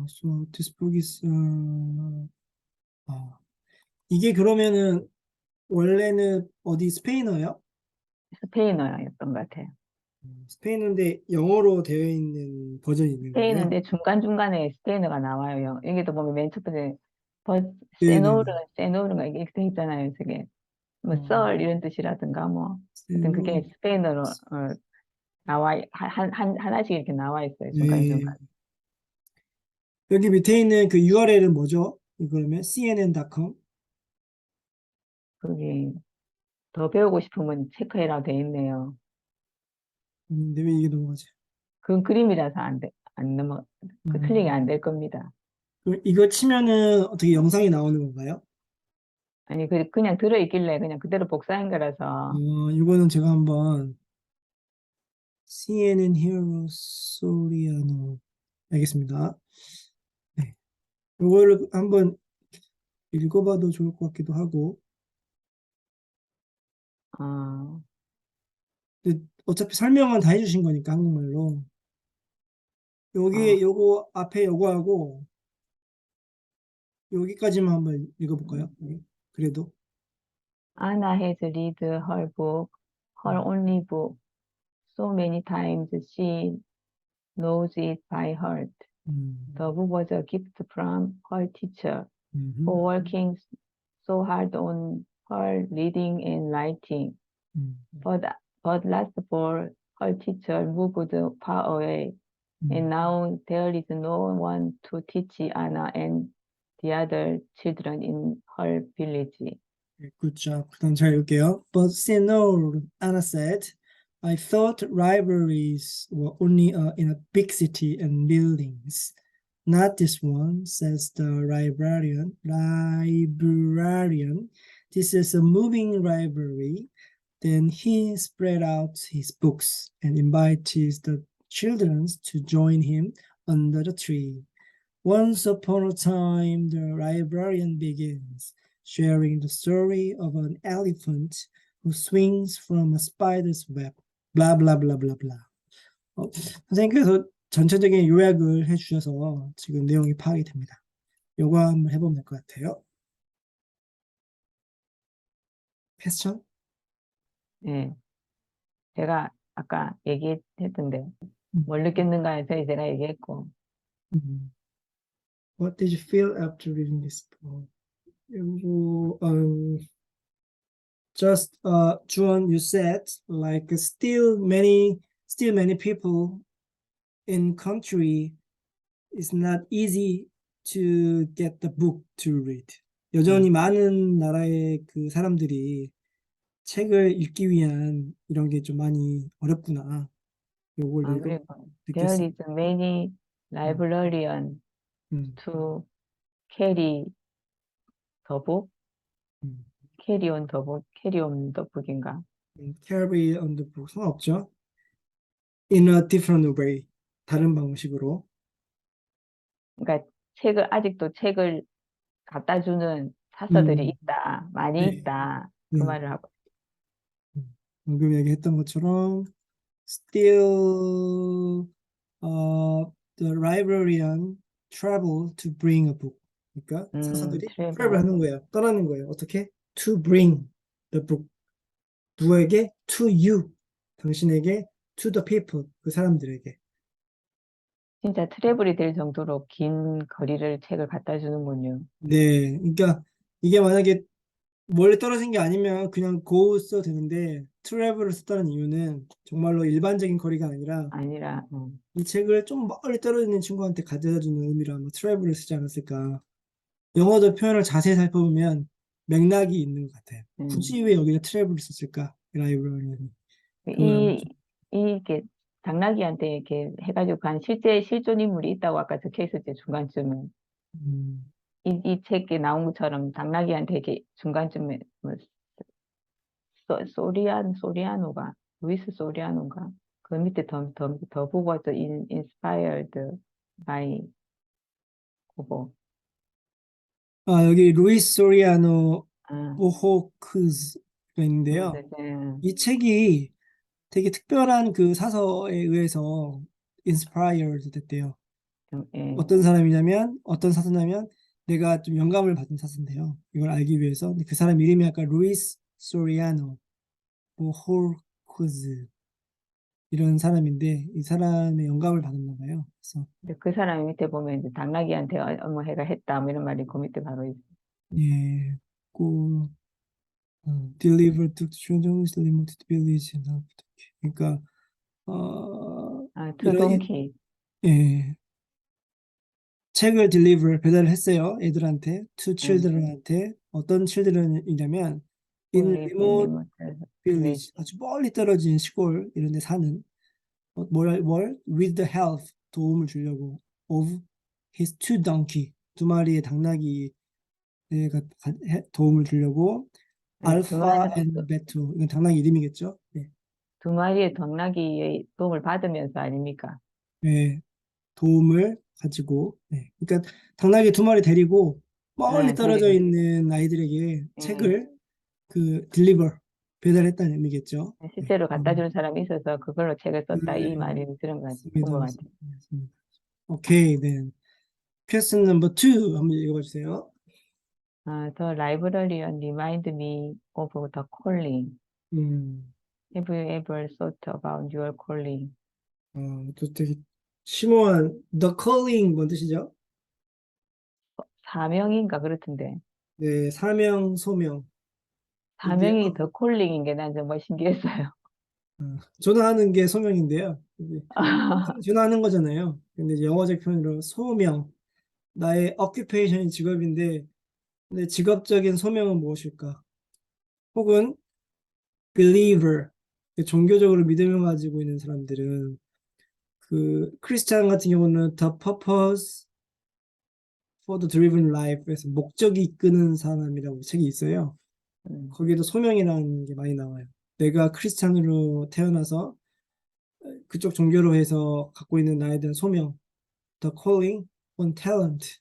So this book is 이게 그러면은 원래는 어디 스페인어요? 스페인어였던 것 같아요. 스페인어인데 영어로 되어 있는 버전이 있는 거예요? 스페인어인데 중간중간에 스페인어가 나와요. 여기도 보면 맨 첫 번째 네네네. 세노르가 이게 돼 있잖아요. 저게 뭐 썰 이런 뜻이라든가 뭐 하여튼 그게 세노. 스페인어로 하나씩 이렇게 나와 있어요. 네. 중간중간. 여기 밑에 있는 그 URL은 뭐죠? 그러면 cnn.com. 거기 더 배우고 싶으면 체크해라 돼 있네요. 근데 왜 이게 넘어가지? 그건 그림이라서 안 넘어, 클릭이 안 음, 될 겁니다. 그럼 이거 치면은 어떻게 영상이 나오는 건가요? 아니, 그냥 들어있길래 그냥 그대로 복사한 거라서. 이거는 제가 한번 CNN Hero Soriano 알겠습니다. 네. 이거를 한번 읽어봐도 좋을 것 같기도 하고. 어, 근데 어차피 설명은 다 해주신 거니까 한국말로. 어, 여기 요거 앞에 요거하고 여기까지만 한번 읽어볼까요? 그래도. Anna has read her book, her only book, so many times she knows it by heart. The book was a gift from her teacher, for working so hard on her reading and writing. But last fall, her teacher moved far away, and now there is no one to teach Anna and the other children in her village. Good job. 그다음 잘 읽을게요. But Senor, Anna said, I thought libraries were only in a big city and buildings. Not this one, says the librarian. This is a moving library. Then he spread out his books and invited the children to join him under the tree. Once upon a time, the librarian begins, sharing the story of an elephant who swings from a spider's web. Blah, blah, blah, blah, blah. 선생님께서 전체적인 요약을 해주셔서 지금 내용이 파악이 됩니다. 요거 한번 해보면 될 것 같아요. 퀘스천? 네. 제가 아까 얘기했던데, 음. 뭘 느꼈는가 해서 제가 얘기했고, What did you feel after reading this book? 요거, just Juan, you said like still many people in country it's not easy to get the book to read. 여전히 많은 나라의 그 사람들이 책을 읽기 위한 이런 게 좀 많이 어렵구나. 요걸 내가 그리고 느꼈어. there is many librarian 음, to carry the book, 음. carry on the book, carry on the book인가? Carry on the book 상관없죠. In a different way. 다른 방식으로. 그러니까 아직도 책을 갖다 주는 사서들이 음, 있다, 많이 네, 있다, 그 네. 말을 하고. 방금 얘기했던 것처럼 still the librarian travel to bring a book. 그러니까 사서들이 트래블. travel 하는 거예요. 떠나는 거예요. 어떻게? To bring the book. 누구에게? To you. 당신에게. To the people. 그 사람들에게. 진짜 트래블이 될 정도로 긴 거리를 책을 갖다 주는군요. 네. 그러니까 이게 만약에 멀리 떨어진 게 아니면 그냥 go 써도 되는데 travel을 썼다는 이유는 정말로 일반적인 거리가 아니라 아니라, 이 책을 좀 멀리 떨어지는 친구한테 가져다 주는 의미로 아마 travel을 쓰지 않았을까. 영어도 표현을 자세히 살펴보면 맥락이 있는 것 같아요. 굳이 왜 여기다 travel을 썼을까? 라이브러리는. 그걸 아마 이렇게 당나귀한테 이렇게 해가지고 간 실제 실존 인물이 있다고 아까 적혀 있었지, 중간쯤에. 음, 이 책에 나온 것처럼 당나귀한테 이렇게 중간쯤에 뭐 소리아노가 루이스 소리아노가 그 밑에 더 보고 또 inspired by 그거. 여기 루이스 소리아노 아, 보호크스가 있는데요. 네, 네. 이 책이 되게 특별한 그 사서에 의해서 inspired 됐대요. 예. 어떤 사서냐면 내가 좀 영감을 받은 사서인데요. 이걸 알기 위해서. 근데 그 사람 이름이 아까 루이스 소리아노 보호크스 이런 사람인데 이 사람의 영감을 받았나 봐요. 그래서 근데 그 사람 밑에 보면 이제 당나귀한테 어머 해가 했다 뭐 이런 말이 그 밑에 바로 있어. 예, 고 delivered to children's limited village and help. 그러니까 이런 투동키. 예, 책을 배달을 했어요. 애들한테, to children한테. 어떤 children이냐면 in remote village, 아주 멀리 떨어진 시골 이런 데 사는 with the help, 도움을 주려고 of his two donkey, 두 마리의 당나귀가 도움을 주려고 네, 알파 and 베투, 이건 당나귀 이름이겠죠? 네. 두 마리의 당나귀의 도움을 받으면서 아닙니까? 네, 도움을 가지고, 네. 그러니까 당나귀 두 마리 데리고 멀리 떨어져 데리고. 있는 아이들에게 예. 책을 deliver, 배달했다는 의미겠죠. 실제로 갖다 주는 사람이 있어서 그걸로 책을 썼다 이 말이 들은 것 맞습니다. 같아요. 맞습니다. 오케이, 네. Question number 2 한번 읽어봐 주세요. The librarian remind me of the calling. 음, Have you ever thought about your calling? 또 되게 심오한 The Calling 뭔 뜻이죠? 사명인가 그렇던데. 네, 사명, 소명. 사명이 더 콜링인 게 난 정말 신기했어요. 전화하는 게 소명인데요. 이게 전화하는 거잖아요. 근데 이제 영어적 표현으로 소명, 나의 occupation이 직업인데, 근데 직업적인 소명은 무엇일까? 혹은 believer, 종교적으로 믿음을 가지고 있는 사람들은 그 크리스찬 같은 경우는 the purpose for the driven life에서 목적이 이끄는 사람이라고 책이 있어요. 거기도 소명이라는 게 많이 나와요. 내가 크리스찬으로 태어나서 그쪽 종교로 해서 갖고 있는 나에 대한 소명, the calling on talent.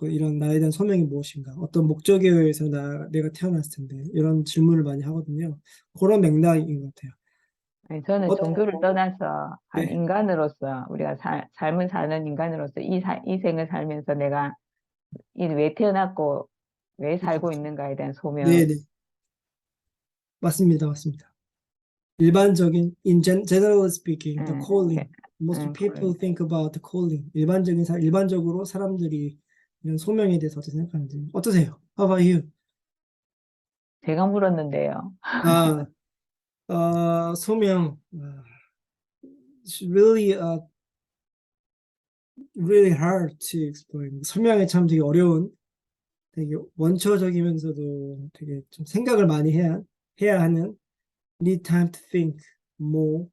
이런 나에 대한 소명이 무엇인가? 어떤 목적에 의해서 내가 태어났을 텐데 이런 질문을 많이 하거든요. 그런 맥락인 것 같아요. 아니, 저는 어떤- 종교를 떠나서 한 네. 인간으로서 우리가 삶을 사는 인간으로서 이 생을 살면서 내가 왜 태어났고 왜 살고 있는가에 대한 소명. 네네. 맞습니다. 맞습니다. 일반적인, generally speaking, the 응, calling. Most 응, people think about the calling. 일반적으로 사람들이 이런 소명에 대해서 어떻게 생각하는지. 어떠세요? How about you? 제가 물었는데요. 아, 소명. It's really, really hard to explain. 설명이 참 되게 어려운, 되게 원초적이면서도 되게 좀 생각을 많이 해야 하는, need time to think more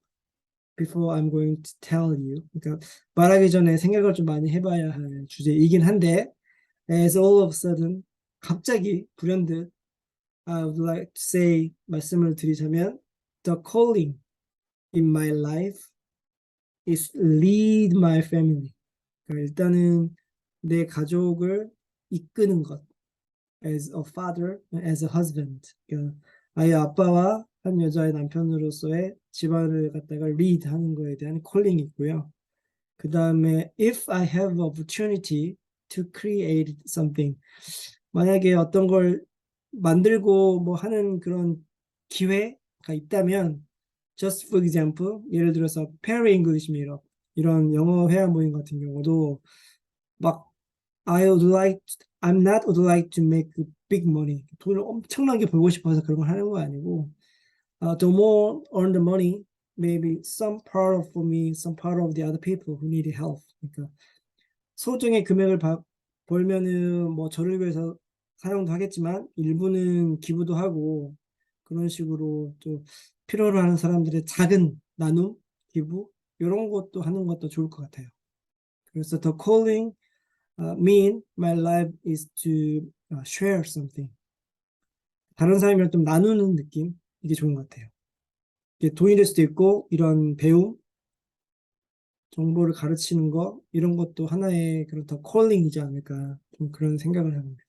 before I'm going to tell you. 그러니까 말하기 전에 생각을 좀 많이 해봐야 할 주제이긴 한데, as all of a sudden, 갑자기 불현듯, I would like to say, 말씀을 드리자면, the calling in my life is lead my family. 그러니까 일단은 내 가족을 이끄는 것. as a father, as a husband. 그러니까 아이의 아빠와 한 여자의 남편으로서의 집안을 갖다가 lead 하는 거에 대한 콜링이 있고요. 그 다음에 if I have opportunity to create something. 만약에 어떤 걸 만들고 뭐 하는 그런 기회가 있다면 just for example, 예를 들어서 Perry English Meetup 이런 영어 회화 모임 같은 경우도 막 I'm not would like to make big money. 돈을 엄청나게 벌고 싶어서 그런 걸 하는 거 아니고, the more earn the money, maybe some part of for me, some part of the other people who need help. 그러니까 소정의 금액을 벌면은 뭐 저를 위해서 사용도 하겠지만 일부는 기부도 하고 그런 식으로 또 필요로 하는 사람들의 작은 나눔, 기부 이런 것도 하는 것도 좋을 것 같아요. 그래서 the calling mean my life is to share something. 다른 사람이랑 좀 나누는 느낌 이게 좋은 것 같아요. 이게 돈이 될 수도 있고 이런 배움, 정보를 가르치는 거 이런 것도 하나의 그런 더 콜링이지 않을까 좀 그런 생각을 합니다.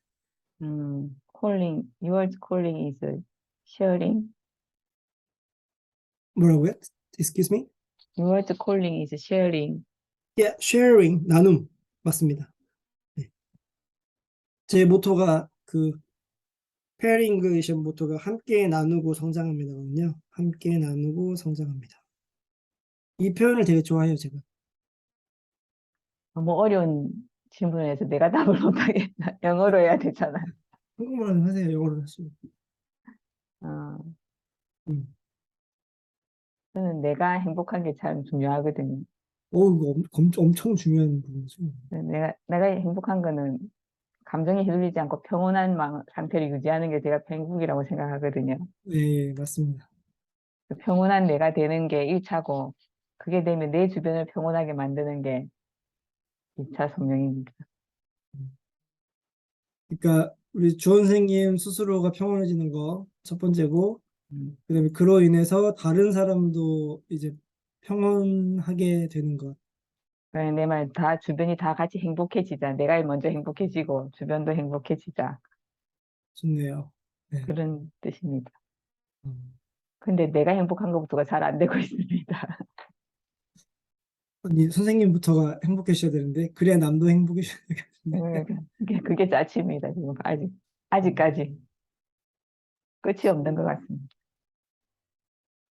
Your calling is sharing. 뭐라고요? Excuse me? Your calling is sharing. Yeah, sharing 나눔 맞습니다. 네. 제 모토가 그 페어 잉글리시 모토가 함께 나누고 성장합니다거든요. 함께 나누고 성장합니다. 이 표현을 되게 좋아해요, 제가. 너무 어려운 질문에서 내가 답을 못하겠다. 영어로 해야 되잖아. 한국말로 하세요, 영어로 하시고. 어, 음. 저는 내가 행복한 게 참 중요하거든요. 이거 엄청 중요한 부분이죠. 내가 행복한 거는 감정이 휘둘리지 않고 평온한 상태를 유지하는 게 제가 행복이라고 생각하거든요. 네, 맞습니다. 그 평온한 내가 되는 게 1차고, 그게 되면 내 주변을 평온하게 만드는 게 2차 소명입니다. 그러니까 우리 주 선생님 스스로가 평온해지는 거 첫 번째고, 음. 그다음에 그로 인해서 다른 사람도 이제 평온하게 되는 것. 내 말 주변이 다 같이 행복해지자. 내가 먼저 행복해지고 주변도 행복해지자. 좋네요. 네. 그런 뜻입니다. 음. 근데 내가 행복한 것부터가 잘 안 되고 있습니다. 아니, 선생님부터가 행복해져야 되는데, 그래야 남도 행복해져야 되는데. 그게 짜칩니다. 지금 아직까지 끝이 없는 것 같습니다.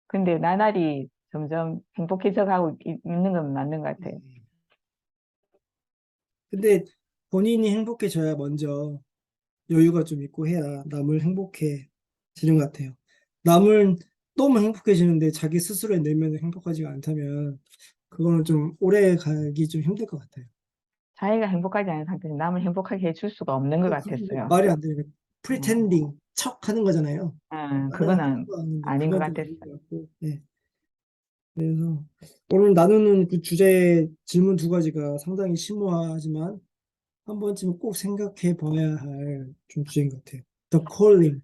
근데 나날이 점점 행복해져 가고 있는 건 맞는 것 같아요. 근데 본인이 행복해져야 먼저 여유가 좀 있고 해야 남을 행복해지는 것 같아요. 남을 너무 행복해지는데 자기 스스로의 내면은 행복하지가 않다면 그거는 좀 오래 가기 좀 힘들 것 같아요. 자기가 행복하지 않은 상태에서 남을 행복하게 해줄 수가 없는 것 같았어요. 말이 안 되니까 pretending 척 하는 거잖아요. 나는 하는 그거는 거 아닌데 아닌 것 그건 좀 같았어요. 아닌 것 같고. 네. 그래서 오늘 나누는 그 주제 질문 두 가지가 상당히 심오하지만 한 번쯤은 꼭 생각해 봐야 할 좀 주제인 것 같아요. The calling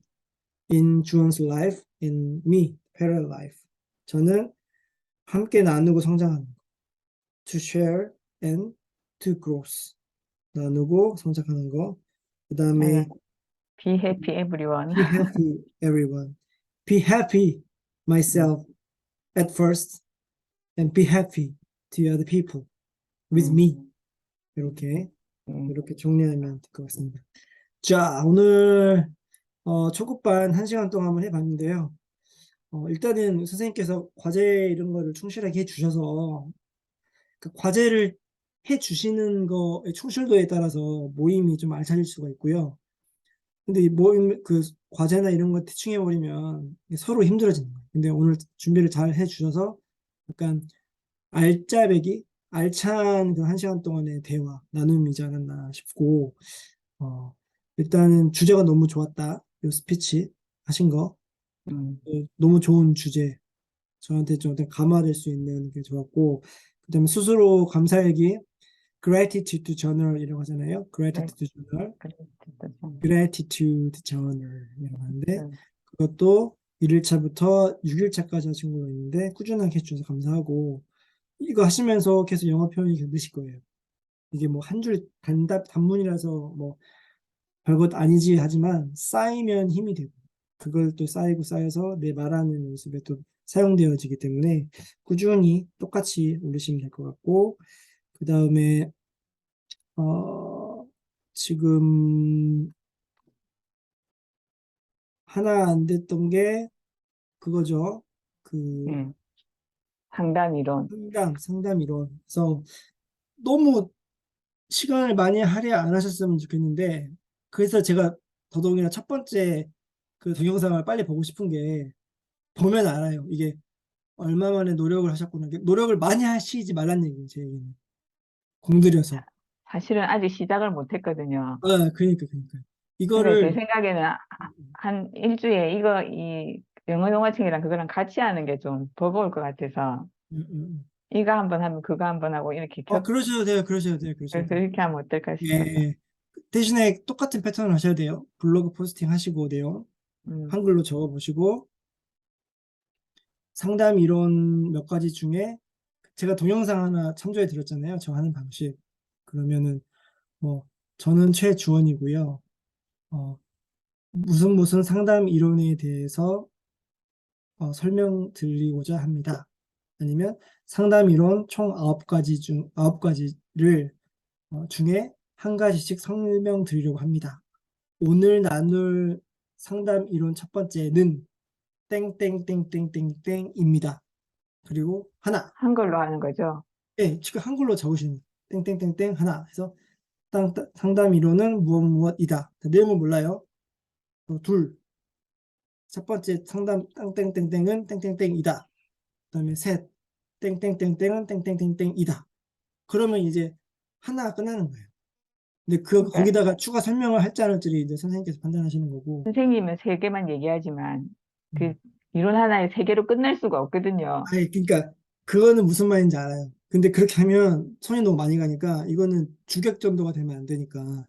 in June's life, in me, parallel life. 저는 함께 나누고 성장하는 거. To share and to grow. 나누고 성장하는 거. 그 다음에 Be happy everyone. be happy everyone. Be happy myself. at first and be happy to other people with 음, me. 이렇게 음, 정리하면 될 것 같습니다. 자, 오늘 초급반 1시간 동안 한번 해봤는데요. 일단은 선생님께서 과제 이런 거를 충실하게 해주셔서 그 과제를 해주시는 거의 충실도에 따라서 모임이 좀 알차질 수가 있고요. 근데 이 모임 그 과제나 이런 거 대충 해버리면 서로 힘들어지는 거예요. 근데 오늘 준비를 잘 해주셔서 약간 알짜배기, 알찬 그 1시간 동안의 대화, 나눔이지 않았나 싶고, 어, 일단은 주제가 너무 좋았다. 요 스피치 하신 거. 음, 너무 좋은 주제. 저한테 좀 어떤 감화될 수 있는 게 좋았고, 그다음에 스스로 감사일기, gratitude journal이라고 하잖아요. 네, gratitude journal, 그래, 됐다, 좀. gratitude journal이라고 하는데, 음, 그것도 1일차부터 6일차까지 하신 걸로 있는데, 꾸준하게 해주셔서 감사하고, 이거 하시면서 계속 영어 표현이 계속 느실 거예요. 이게 뭐 한 줄 단문이라서 뭐 별것 아니지 하지만 쌓이면 힘이 되고 그걸 또 쌓이고 쌓여서 내 말하는 연습에 또 사용되어지기 때문에 꾸준히 똑같이 올리시면 될 것 같고 그 다음에 어 지금 하나 안 됐던 게 그거죠. 그 음. 상담 이론. 상담 이론. 그래서 너무 시간을 많이 할애 안 하셨으면 좋겠는데 그래서 제가 더더욱이나 첫 번째 그 동영상을 빨리 보고 싶은 게 보면 알아요. 이게 얼마 만에 노력을 하셨구나. 노력을 많이 하시지 말란 얘기예요. 제 얘기는. 공들여서. 사실은 아직 시작을 못 했거든요. 그러니까. 근데 제 이거를 생각에는 한 일주일에 이 영어 동화책이랑 그거랑 같이 하는 게 좀 버거울 것 같아서 음, 음, 음. 이거 한번 하면 그거 한번 하고 이렇게 그러셔도 그래서 돼요. 이렇게 하면 어떨까 예, 싶어서. 예. 대신에 똑같은 패턴을 하셔야 돼요. 블로그 포스팅 하시고 내용 음, 한글로 적어 보시고 상담 이론 몇 가지 중에 제가 동영상 하나 참조해 드렸잖아요. 저 하는 방식. 그러면은 뭐 저는 최주원이고요. 어, 무슨 상담 이론에 대해서 설명드리고자 합니다. 아니면 상담 이론 총 9가지 중 9가지를 중에 한 가지씩 설명드리려고 합니다. 오늘 나눌 상담 이론 첫 번째는 땡땡땡땡땡땡입니다. 그리고 하나. 한글로 하는 거죠. 네, 지금 한글로 적으시는 땡땡땡땡 하나 해서 상담 이론은 무엇이다. 내용은 몰라요. 둘, 첫 번째 상담 땡땡땡땡은 땡땡땡이다. 그다음에 셋, 땡땡땡땡은 땡땡땡땡이다. 그러면 이제 하나가 끝나는 거예요. 근데 그러니까 거기다가 추가 설명을 할지 안 할지를 이제 선생님께서 판단하시는 거고. 선생님은 세 개만 얘기하지만 그 음. 이론 하나에 세 개로 끝낼 수가 없거든요. 아니, 그러니까 그거는 무슨 말인지 알아요. 근데 그렇게 하면 손이 너무 많이 가니까 이거는 주객전도가 되면 안 되니까.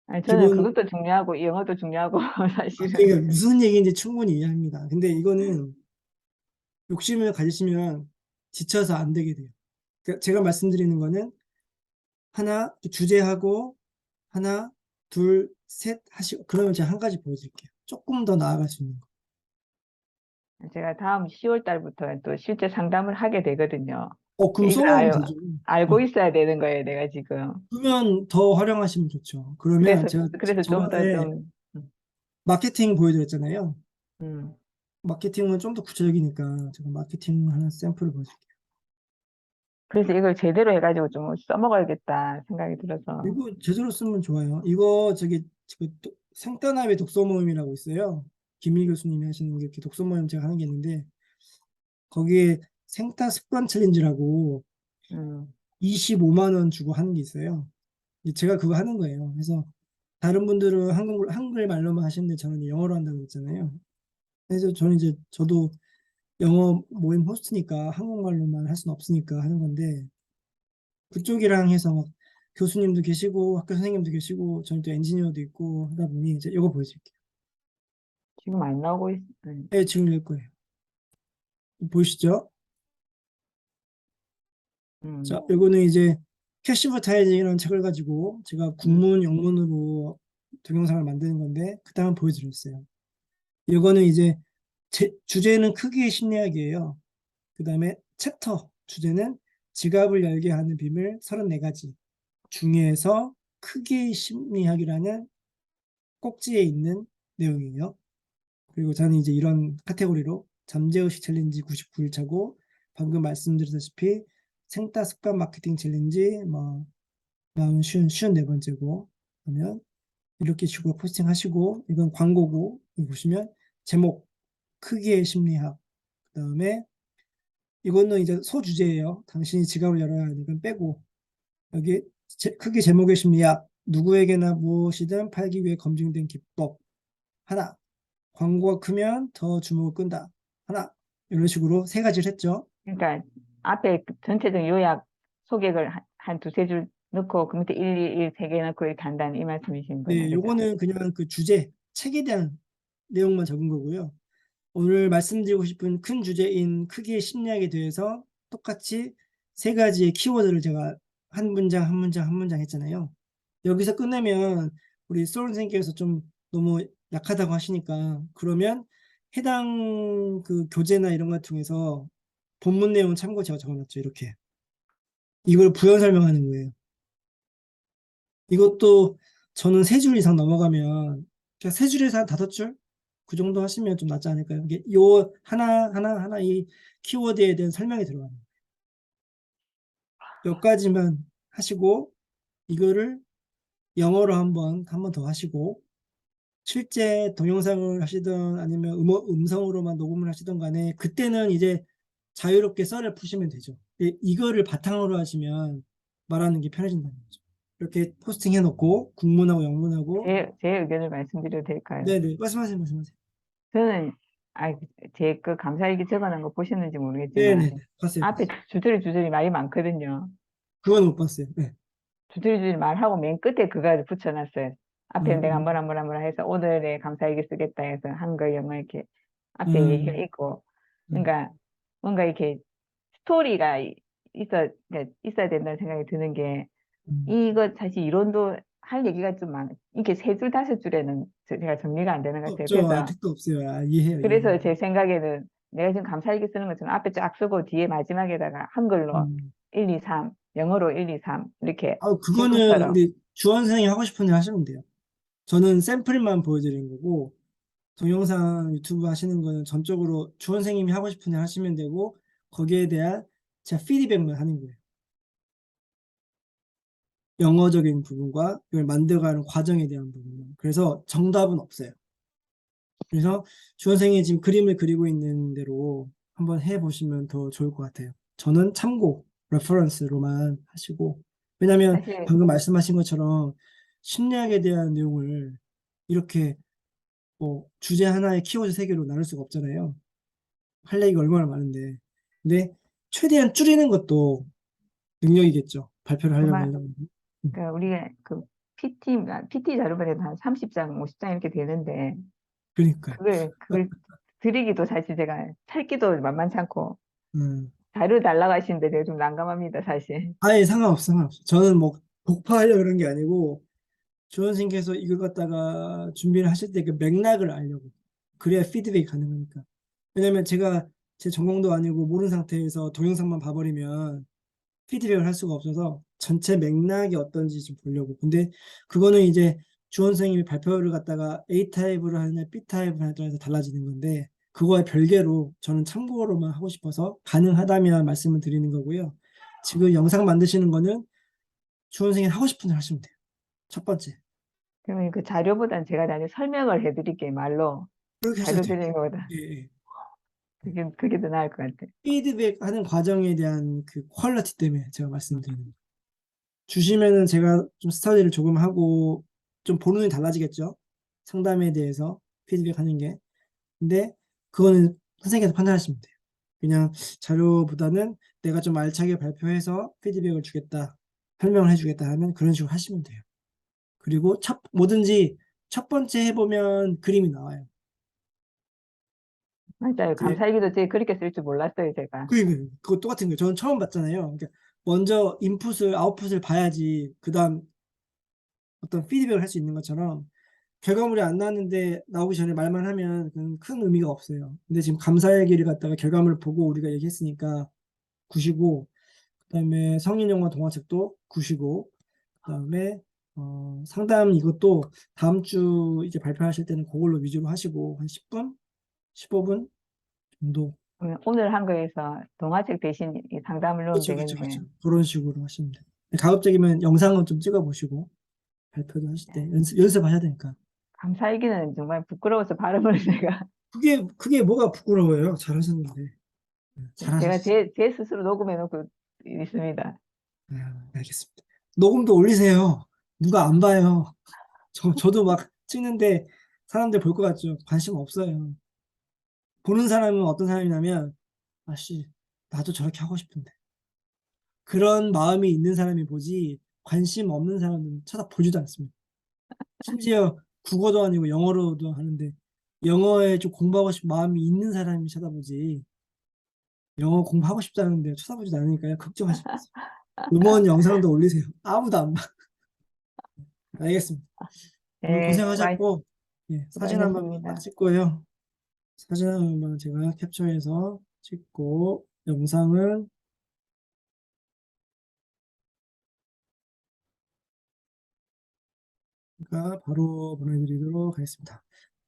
아니, 저는 기본, 그것도 중요하고 영어도 중요하고 사실은. 그러니까 무슨 얘기인지 충분히 이해합니다. 근데 이거는 욕심을 가지시면 지쳐서 안 되게 돼요. 그러니까 제가 말씀드리는 거는 하나, 주제하고 하나, 둘, 셋 하시고 그러면 제가 한 가지 보여드릴게요. 조금 더 나아갈 수 있는 거. 제가 다음 10월 달부터 또 실제 상담을 하게 되거든요. 그럼 이걸 써먹으면 되죠. 알고 네. 있어야 되는 거예요, 내가 지금. 그러면 더 활용하시면 좋죠. 그러면 제가 그래서 좀 더 저번에 좀, 마케팅 보여드렸잖아요. 음. 마케팅은 좀 더 구체적이니까 제가 마케팅 하나 샘플을 보여드릴게요. 그래서 이걸 제대로 해가지고 좀 써먹어야겠다 생각이 들어서. 이거 제대로 쓰면 좋아요. 이거 생따나의 독서 모임이라고 있어요. 김일 교수님이 하시는 게 이렇게 독서 모임 제가 하는 게 있는데 거기에 생따 습관 챌린지라고 음. 25만 원 주고 하는 게 있어요. 제가 그거 하는 거예요. 그래서 다른 분들은 한글 말로만 하시는데 저는 영어로 한다고 했잖아요. 그래서 저는 이제 저도 영어 모임 호스트니까 한국말로만 할 수는 없으니까 하는 건데 그쪽이랑 해서 막 교수님도 계시고 학교 선생님도 계시고 저는 또 엔지니어도 있고 하다 보니 이제 이거 보여드릴게요. 지금 안 나오고 있, 네, 지금 읽을 거예요. 보이시죠? 자, 음. 이거는 이제 캐시버타이징이라는 책을 가지고 제가 음. 국문, 영문으로 동영상을 만드는 건데 그 다음 보여드렸어요. 이거는 이제 주제는 크기의 심리학이에요. 그 다음에 챕터 주제는 지갑을 열게 하는 비밀 34가지 중에서 크기 심리학이라는 꼭지에 있는 내용이에요. 그리고 저는 이제 이런 카테고리로 잠재의식 챌린지 99일 차고 방금 말씀드렸다시피 생따 습관 마케팅 챌린지 뭐 54번째고 하면 이렇게 식으로 포스팅 하시고 이건 광고고 여기 보시면 제목 크기의 심리학 그 다음에 이거는 이제 소주제예요. 당신이 지갑을 열어야 하니까 빼고 여기 크기 제목의 심리학 누구에게나 무엇이든 팔기 위해 검증된 기법 하나 광고가 크면 더 주목을 끈다 하나 이런 식으로 3가지를 했죠. 그러니까 앞에 그 전체적인 요약 소개를 한 두세 줄 넣고 그 밑에 1, 2, 1, 3개 넣고 이렇게 한다는 이 말씀이신 거죠. 네, 그죠? 요거는 그냥 그 주제 책에 대한 내용만 적은 거고요. 오늘 말씀드리고 싶은 큰 주제인 크기의 심리학에 대해서 똑같이 3가지의 키워드를 제가 한 문장 한 문장 한 문장 했잖아요. 여기서 끝내면 우리 소 선생님께서 좀 너무 약하다고 하시니까 그러면 해당 그 교재나 이런 것 통해서 본문 내용 참고 제가 적어놨죠. 이렇게 이걸 부연 설명하는 거예요. 이것도 저는 3줄 이상 넘어가면 그냥 3줄에서 한 5줄 그 정도 하시면 좀 낫지 않을까요? 이게 요 하나 이 키워드에 대한 설명이 들어가는 거예요. 몇 가지만 하시고 이거를 영어로 한 번 더 하시고 실제 동영상을 하시든 아니면 음성으로만 녹음을 하시든 간에 그때는 이제 자유롭게 썰을 푸시면 되죠. 이거를 바탕으로 하시면 말하는 게 편해진다는 거죠. 이렇게 포스팅 해놓고 국문하고 영문하고 제 의견을 말씀드려도 될까요? 네네 말씀하세요. 저는 제 그 감사일기 적어놓은 거 보셨는지 모르겠지만 네네 봤어요. 앞에 주저리 말이 많거든요. 그건 못 봤어요. 네. 주저리 말하고 맨 끝에 그거 붙여놨어요. 앞에 내가 음, 뭐라 해서 오늘의 감사일기 쓰겠다 해서 한글 영어 이렇게 앞에 얘기가 음, 있고 음, 그러니까 뭔가 이렇게 스토리가 그러니까 있어야 된다는 생각이 드는 게 음. 이거 사실 이론도 할 얘기가 좀 많아. 이게 3줄, 5줄에는 제가 정리가 안 되는 것 같아요. 없죠. 택도 없어요. 이해해요. 그래서 제 생각에는 내가 지금 감사일기 쓰는 것처럼 앞에 쫙 쓰고 뒤에 마지막에다가 한글로 음. 1, 2, 3, 영어로 1, 2, 3 이렇게 그거는 지금처럼 우리 주원 선생님 하고 싶은 일 하시면 돼요. 저는 샘플만 보여드린 거고 동영상 유튜브 하시는 거는 전적으로 주원 선생님이 하고 싶은 일 하시면 되고 거기에 대한 제가 피드백만 하는 거예요. 영어적인 부분과 이걸 만들어가는 과정에 대한 부분. 그래서 정답은 없어요. 그래서 주원 선생님이 지금 그림을 그리고 있는 대로 한번 해보시면 더 좋을 것 같아요. 저는 참고, 레퍼런스로만 하시고 왜냐하면 사실 방금 말씀하신 것처럼 심리학에 대한 내용을 이렇게 뭐 주제 하나의 키워드 3개로 나눌 수가 없잖아요. 할 얘기가 얼마나 많은데. 근데 최대한 줄이는 것도 능력이겠죠. 발표를 그만 하려면. 그러니까 우리가 그 PT 자료만 해도 한 30장, 50장 이렇게 되는데 그러니까. 그걸 드리기도 사실 제가 찾기도 만만치 않고 음. 자료 달라고 하시는데 제가 좀 난감합니다, 사실. 아예 상관없어. 저는 뭐 독파하려고 그런 게 아니고 주원 선생님께서 이걸 갖다가 준비를 하실 때 그 맥락을 알려고. 그래야 피드백이 가능하니까. 왜냐면 제가 제 전공도 아니고 모르는 상태에서 동영상만 봐버리면 피드백을 할 수가 없어서 전체 맥락이 어떤지 좀 보려고. 근데 그거는 이제 주원 선생님이 발표를 갖다가 A 타입으로 하느냐 B 타입으로 하느냐에 따라서 달라지는 건데 그거에 별개로 저는 참고로만 하고 싶어서 가능하다면 말씀을 드리는 거고요. 지금 영상 만드시는 거는 주원 선생님 하고 싶은 대로 하시면 돼요. 첫 번째. 그러면 그 자료보다는 제가 나중에 설명을 해드릴게요, 말로. 그렇게 하셔도 자료 돼요. 드리는 것보다. 예, 예. 그게 더 나을 것 같아요. 피드백 하는 과정에 대한 그 퀄리티 때문에 제가 말씀드리는 거예요. 주시면은 제가 좀 스터디를 조금 하고 좀 보는 눈이 달라지겠죠. 상담에 대해서 피드백 하는 게. 근데 그거는 선생님께서 판단하시면 돼요. 그냥 자료보다는 내가 좀 알차게 발표해서 피드백을 주겠다. 설명을 해주겠다 하면 그런 식으로 하시면 돼요. 그리고 뭐든지 첫 번째 해보면 그림이 나와요. 맞아요. 그, 감사일기도 제가 그렇게 쓸 줄 몰랐어요, 제가. 그거 똑같은 거예요. 저는 처음 봤잖아요. 그러니까 먼저 인풋을, 아웃풋을 봐야지 그 다음 어떤 피드백을 할 수 있는 것처럼 결과물이 안 나왔는데 나오기 전에 말만 하면 그건 큰 의미가 없어요. 근데 지금 감사일기를 갖다가 결과물을 보고 우리가 얘기했으니까 9시고, 그다음에 성인 영화 동화책도 9시고, 그다음에 상담 이것도 다음 주 이제 발표하실 때는 그걸로 위주로 하시고 한 10분, 15분 정도. 그러면 오늘 한 거에서 동화책 대신 이 상담을 넣으면 그렇죠, 그렇죠, 되겠네요. 그렇죠. 그런 식으로 하시면 돼요. 가급적이면 영상은 좀 찍어 보시고 발표도 하실 때 연습하셔야 되니까. 감사일기는 정말 부끄러워서 발음을 제가 그게 뭐가 부끄러워요? 잘하셨는데. 네, 제가 잘하셨어요. 제 스스로 녹음해 놓고 있습니다. 알겠습니다. 녹음도 올리세요. 누가 안 봐요. 저도 막 찍는데 사람들 볼 것 같죠? 관심 없어요. 보는 사람은 어떤 사람이냐면, 아씨, 나도 저렇게 하고 싶은데. 그런 마음이 있는 사람이 보지, 관심 없는 사람은 쳐다보지도 않습니다. 심지어 국어도 아니고 영어로도 하는데, 영어에 좀 공부하고 싶은 마음이 있는 사람이 쳐다보지, 영어 공부하고 싶다는데 쳐다보지도 않으니까요. 걱정하지 마세요. 음원 영상도 올리세요. 아무도 안 봐. 알겠습니다. 오늘 네, 고생하셨고, 예, 사진 한 번만 딱 수고하셨습니다. 찍고요. 사진 한 번만 제가 캡처해서 찍고, 영상은 제가 바로 보내드리도록 하겠습니다.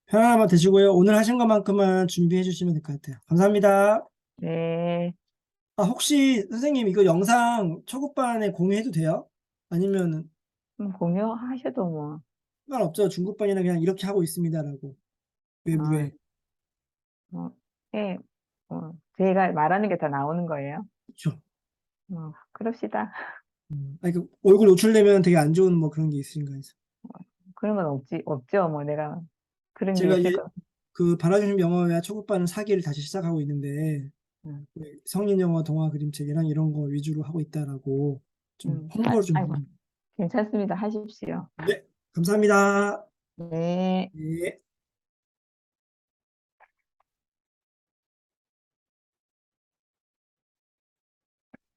편안한 밤 되시고요. 오늘 하신 것만큼만 준비해 주시면 될 것 같아요. 감사합니다. 네, 혹시 선생님 이거 영상 초급반에 공유해도 돼요? 아니면 공유하셔도 뭐, 상관없죠? 중급반이나 그냥 이렇게 하고 있습니다라고 아, 외부에. 뭐, 예, 제가 말하는 게 다 나오는 거예요. 그렇죠. 그럽시다. 아니, 그 얼굴 노출되면 되게 안 좋은 뭐 그런 게 있으신가 해서. 그런 건 없죠. 뭐 내가 그런 게 제가 있을 거. 그 바라주신 영어와 초급반은 4기를 다시 시작하고 있는데 음, 성인 영어 동화 그림책이랑 이런 거 위주로 하고 있다라고 좀 홍보를 좀 아이고, 하는. 괜찮습니다. 하십시오. 네, 감사합니다. 네. 네.